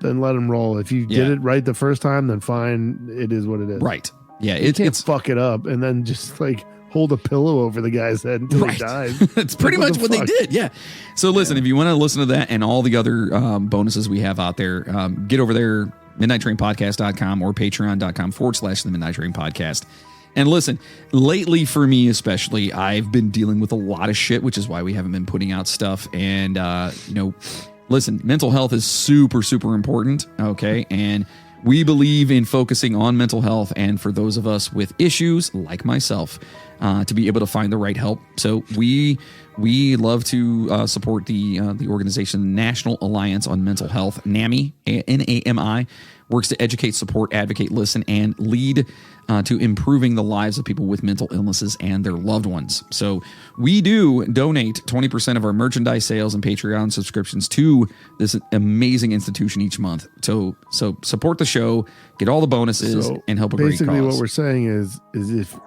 then let him roll. If you did it right the first time, then fine. It is what it is. Right. Yeah. You can't fuck it up and then just hold a pillow over the guy's head until he dies. That's pretty much what they did. Yeah. So listen, if you want to listen to that and all the other bonuses we have out there, get over there, midnighttrainpodcast.com or patreon.com/the Midnight Train Podcast. And listen, lately for me especially, I've been dealing with a lot of shit, which is why we haven't been putting out stuff. And, listen, mental health is super, super important. Okay. And we believe in focusing on mental health, and for those of us with issues like myself, to be able to find the right help. So we love to support the organization National Alliance on Mental Health, NAMI, NAMI, works to educate, support, advocate, listen, and lead to improving the lives of people with mental illnesses and their loved ones. So we do donate 20% of our merchandise sales and Patreon subscriptions to this amazing institution each month. So support the show, get all the bonuses, and help a great cause. Basically, what we're saying is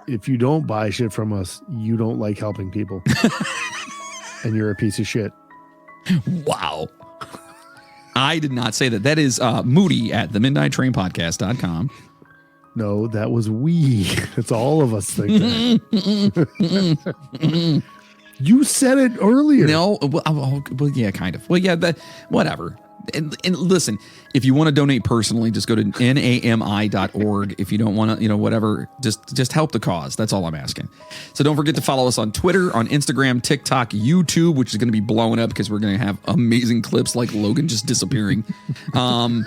if you don't buy shit from us, you don't like helping people, and you're a piece of shit. Wow. I did not say that. That is Moody at themidnighttrainpodcast.com. No, that was we. It's all of us think that. You said it earlier. No, well, yeah, kind of. Well, yeah, whatever. And listen, if you want to donate personally, just go to nami.org. If you don't want to, whatever, just help the cause. That's all I'm asking. So don't forget to follow us on Twitter, on Instagram, TikTok, YouTube, which is going to be blowing up because we're going to have amazing clips like Logan just disappearing. And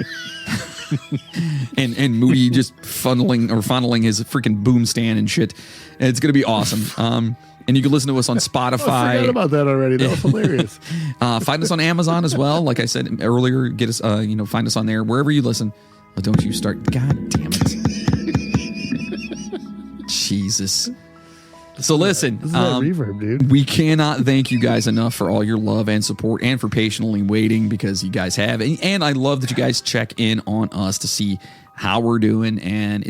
Moody just funneling his freaking boom stand and shit. And it's going to be awesome. And you can listen to us on Spotify. I forgot about that already. That was hilarious. Find us on Amazon as well. Like I said earlier, get us, find us on there wherever you listen. Oh, don't you start? God damn it! Jesus. So listen, this is that reverb, dude. We cannot thank you guys enough for all your love and support, and for patiently waiting, because you guys have. And I love that you guys check in on us to see how we're doing. And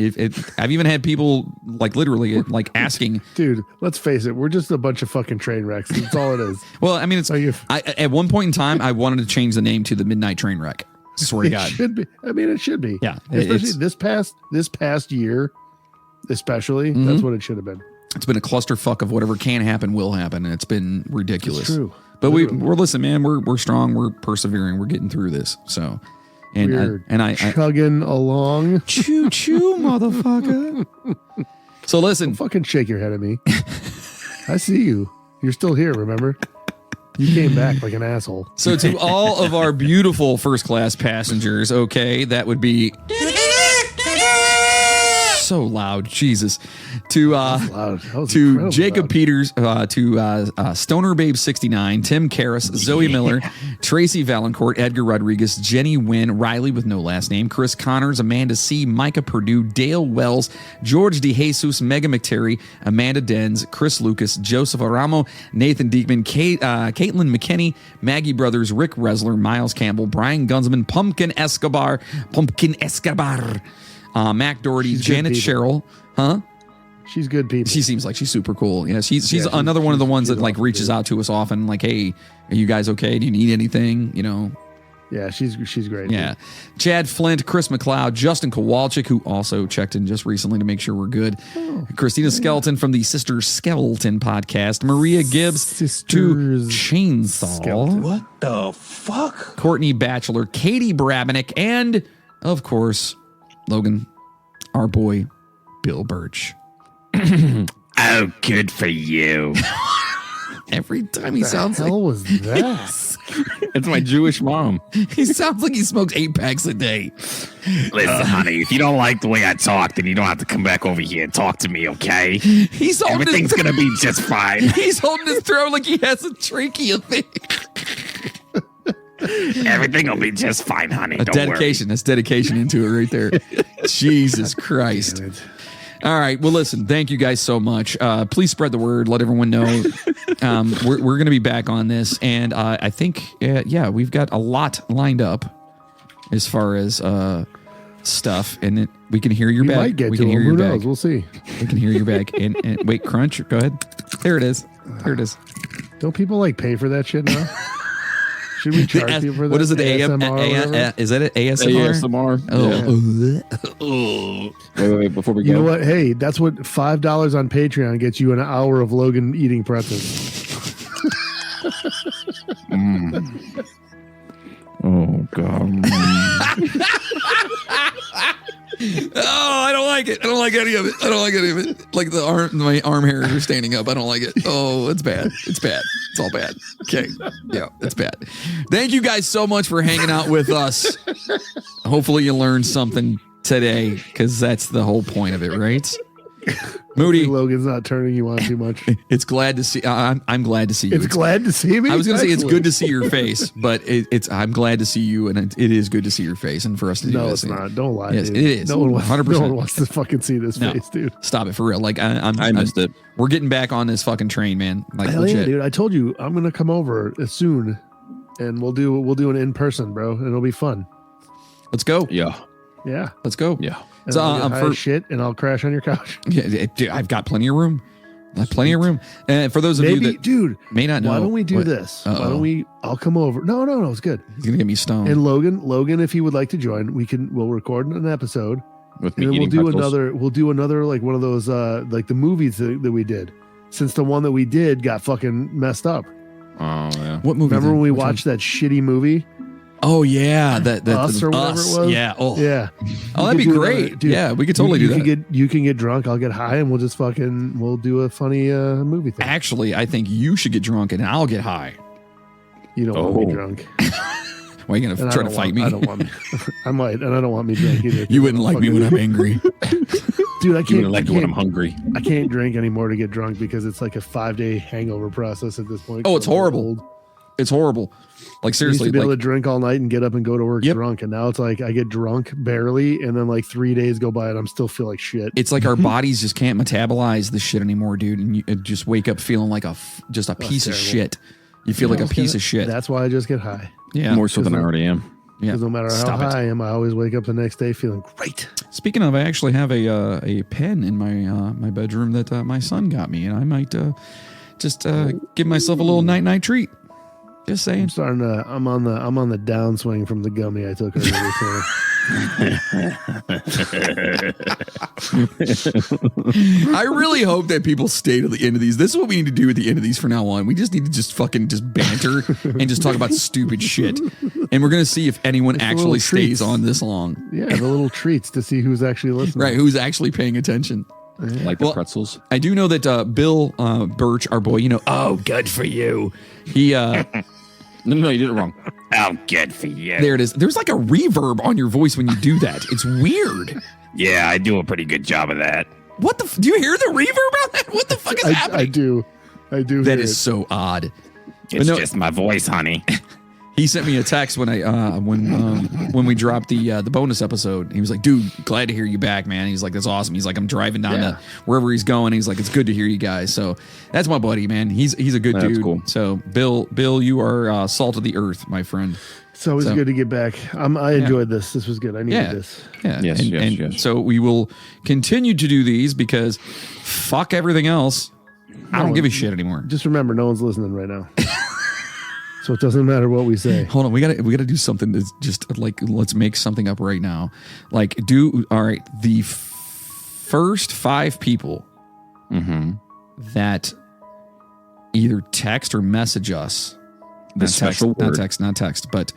I've even had people like literally like asking, dude, let's face it, we're just a bunch of fucking train wrecks. That's all it is. Well, I mean, it's like at one point in time, I wanted to change the name to the Midnight Train Wreck. Swear to God. It should be. I mean, it should be. Yeah. Especially this past year, especially, that's what it should have been. It's been a clusterfuck of whatever can happen will happen, and it's been ridiculous. It's true. But we're listening, man. We're strong. We're persevering. We're getting through this. So, and I chugging along. Choo choo, motherfucker. So listen, don't fucking shake your head at me. I see you. You're still here. Remember, you came back like an asshole. So to all of our beautiful first class passengers, okay, that would be. So loud, Jesus. To Jacob loud. Peters, to Stoner Babe 69, Tim Karras, Zoe Miller, Tracy Valancourt, Edgar Rodriguez, Jenny Wynn, Riley with no last name, Chris Connors, Amanda C, Micah Purdue, Dale Wells, George DeJesus, Megan McTerry, Amanda Denz, Chris Lucas, Joseph Aramo, Nathan Diekman, Caitlin McKinney, Maggie Brothers, Rick Resler, Miles Campbell, Brian Gunsman, Pumpkin Escobar, Mac Doherty, She's Janet Sherrill, huh? She's good people. She seems like she's super cool. Yeah, she's another one of the ones that like reaches out to us often. Like, hey, are you guys okay? Do you need anything? You know. Yeah, she's great. Yeah, dude. Chad Flint, Chris McLeod, Justin Kowalczyk, who also checked in just recently to make sure we're good. Christina Skeleton from the Sister Skeleton podcast. Maria Gibbs to Chainsaw. Skeleton. What the fuck? Courtney Batchelor, Katie Brabenick, and of course, Logan, our boy, Bill Birch. Oh, good for you. Every time he sounds like... What was that? It's my Jewish mom. He sounds like he smokes 8 packs a day. Listen, honey, if you don't like the way I talk, then you don't have to come back over here and talk to me, okay? Everything's going to be just fine. He's holding his throat like he has a trachea thing. Everything will be just fine, honey. Don't dedication. worry. That's dedication into it right there. Jesus Christ. All right. Well, listen, thank you guys so much. Please spread the word. Let everyone know. We're going to be back on this. And I think, we've got a lot lined up as far as stuff. And we can hear your We bag. might get We to can them. hear Who your knows? bag. We'll see. We can hear your bag. And wait, crunch. Go ahead. There it is. There it is. Don't people like pay for that shit now? Should we charge people for that? What is it? Is that it? ASMR? Oh. Wait, before we go. You know what? Hey, that's what $5 on Patreon gets you an hour of Logan eating pretzels. Oh, God. Oh, I don't like it. I don't like any of it. I don't like any of it. Like my arm hairs are standing up. I don't like it. Oh, it's bad. It's bad. It's all bad. Okay. Yeah, it's bad. Thank you guys so much for hanging out with us. Hopefully you learned something today, because that's the whole point of it, right? Moody, Logan's not turning you on too much. It's glad to see. I'm glad to see you. It's glad to see me. I was going to say it's Excellent. good to see your face, but I'm glad to see you, and it is good to see your face, and for us to do No, this. it's not. Don't lie. Yes, dude. it is. No one wants. 100%. No one wants to fucking see this No. face, dude. Stop it for real. Like I missed it. We're getting back on this fucking train, man. Like Hell legit. yeah, dude! I told you I'm gonna come over soon, and we'll do an in person, bro, and it'll be fun. Let's go. Yeah. Yeah. Let's go. Yeah. And So I'll get high for as shit, and I'll crash on your couch. yeah, dude, I've got plenty of room. Plenty of room. And for those of you that dude, may not know, why don't we do what- this? Uh-oh. Why don't we? I'll come over. No, it's good. He's gonna get me stoned. And Logan, if he would like to join, we'll record an episode, With me and then eating pretzels. we'll do another like one of those like the movies that we did, since the one that we did got fucking messed up. Oh, yeah. What movie? Remember when we Which one? watched that shitty movie? Oh yeah, that Us or whatever it was? Yeah. Oh, Yeah. Oh, that'd be great. Yeah, we could totally do that. You can get drunk. I'll get high, and we'll just we'll do a funny movie thing. Actually, I think you should get drunk and I'll get high. You don't want me drunk. Why are you And gonna I try to don't fight want- me? I don't want me. I might, and I don't want me drunk either. You wouldn't like me when I'm angry. Dude, I You can't. wouldn't like it when I'm hungry. I can't drink anymore to get drunk because it's like a 5-day hangover process at this point. Oh, it's I'm horrible. old. It's horrible. Like I used seriously, to be able to like drink all night and get up and go to work Yep. drunk, and now it's like I get drunk barely, and then like 3 days go by and I'm still feel like shit. it's like our bodies just can't metabolize this shit anymore, dude. And you just wake up feeling like just a piece of terrible. shit. You feel like a piece of shit. That's why I just get high. Yeah. More so than I already am. Yeah. Because no matter how Stop it. high I am, I always wake up the next day feeling great. Speaking of, I actually have a pen in my bedroom that my son got me, and I might just give myself a little night treat. Just saying. I'm on the downswing from the gummy I took earlier. I really hope that people stay to the end of these. This is what we need to do at the end of these from now on. We just need to just banter and just talk about stupid shit. And we're going to see if anyone actually stays on this long. Yeah, the little treats to see who's actually listening. Right, who's actually paying attention. Like the pretzels. I do know that Bill Birch, our boy, oh, good for you. He No, you did it wrong. Oh, good for you. there it is. There's like a reverb on your voice when you do that. It's weird. Yeah, I do a pretty good job of that. What the? Do you hear the reverb on that? What the fuck is happening? I do. That hear is it. so odd. It's just my voice, honey. He sent me a text when when we dropped the bonus episode. He was like, "Dude, glad to hear you back, man." He's like, "That's awesome." He's like, "I'm driving down to wherever he's going." He's like, "It's good to hear you guys." So that's my buddy, man. He's a good dude. Cool. So Bill, you are salt of the earth, my friend. It's always good to get back. I enjoyed this. This was good. I needed this. Yeah. Yes, yes. So we will continue to do these because fuck everything else. I don't give a shit anymore. Just remember, no one's listening right now. So it doesn't matter what we say. Hold on, we gotta do something that's just like, let's make something up right now. Like, all right, the first 5 people that either text or message us, The special word. not text, but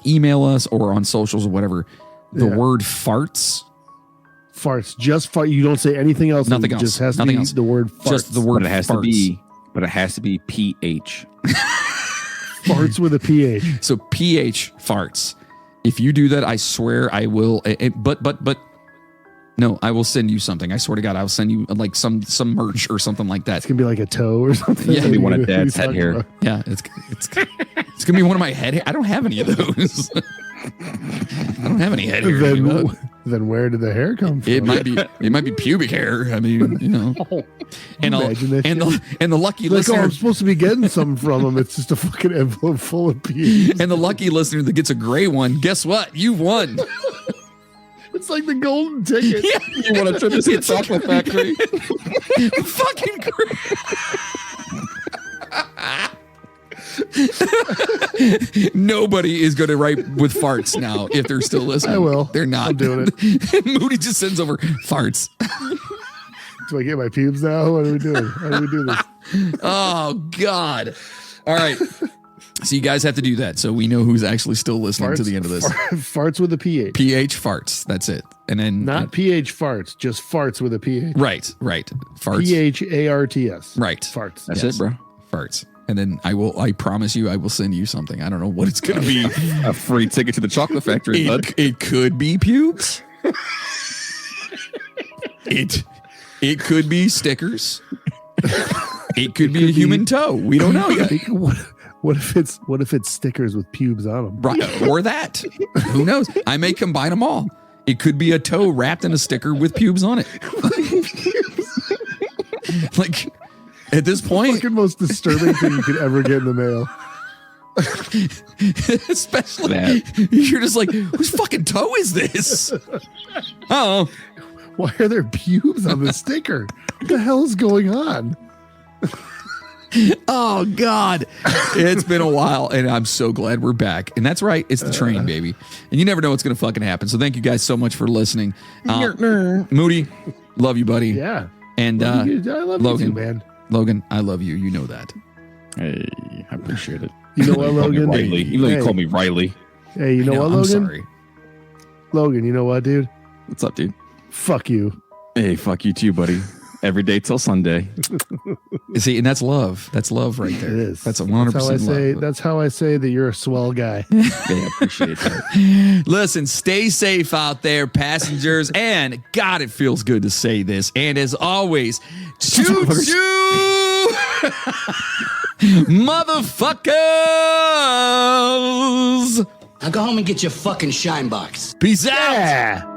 email us or on socials or whatever. The word farts. Farts. Just fart. You don't say anything else. Nothing It else. just has Nothing to be else. the word farts. Just the word But it has farts. to be PH. farts with a PH. So PH farts. If you do that, I swear I will. But no, I will send you something. I swear to God, I will send you like some merch or something like that. It's gonna be like a toe or something. Yeah, it'll be one of Dad's head hair. About. Yeah, it's gonna be one of my head. I don't have any of those. I don't have any head hair. Then where did the hair come from? It might be pubic hair. I mean, and the lucky like, listener. I'm supposed to be getting something from him. It's just a fucking envelope full of peas. And the lucky listener that gets a gray one, guess what? You won. It's like the golden ticket. Yeah. You want to try this at Chocolate Factory? Fucking great. Nobody is going to write with farts now if they're still listening. I will. They're not. I'm doing it. Moody just sends over farts. Do I get my pubes now? What are we doing? How do we do this? Oh, God. All right. So you guys have to do that so we know who's actually still listening to the end of this. Farts with a PH. PH farts. That's it. And then Not PH farts, just farts with a PH. Right. Farts. PHARTS. Right. Farts. That's Yes. it, bro. Farts. And then I promise you I will send you something. I don't know what it's going to be. A free ticket to the Chocolate Factory, bud. It could be pubes. It could be stickers. It could be a human toe. We don't know yet. What if it's stickers with pubes on them? Right. Or that. Who knows? I may combine them all. It could be a toe wrapped in a sticker with pubes on it. Like, at this point, Fucking most disturbing thing you could ever get in the mail. especially you're just like, whose fucking toe is this? Oh, Why are there pubes on the sticker? What the hell is going on? oh God. It's been a while and I'm so glad we're back. And that's right. It's the train, baby. And you never know what's going to fucking happen. So thank you guys so much for listening. Moody, love you, buddy. Yeah. And I love Logan, you too, man. Logan, I love you. You know that. Hey, I appreciate it. You know what, You call me Logan? Riley. Even though you call me Riley. Hey, you know what, I'm Logan? sorry. Logan, you know what, dude? What's up, dude? Fuck you. Hey, fuck you too, buddy. Every day till Sunday. See, and that's love. That's love right there. It is. That's 100% That's how I say. love. That's how I say that you're a swell guy. Yeah, I appreciate that. Listen, stay safe out there, passengers. And God, it feels good to say this. And as always, choo choo, motherfuckers. Now go home and get your fucking shine box. Peace out. Yeah.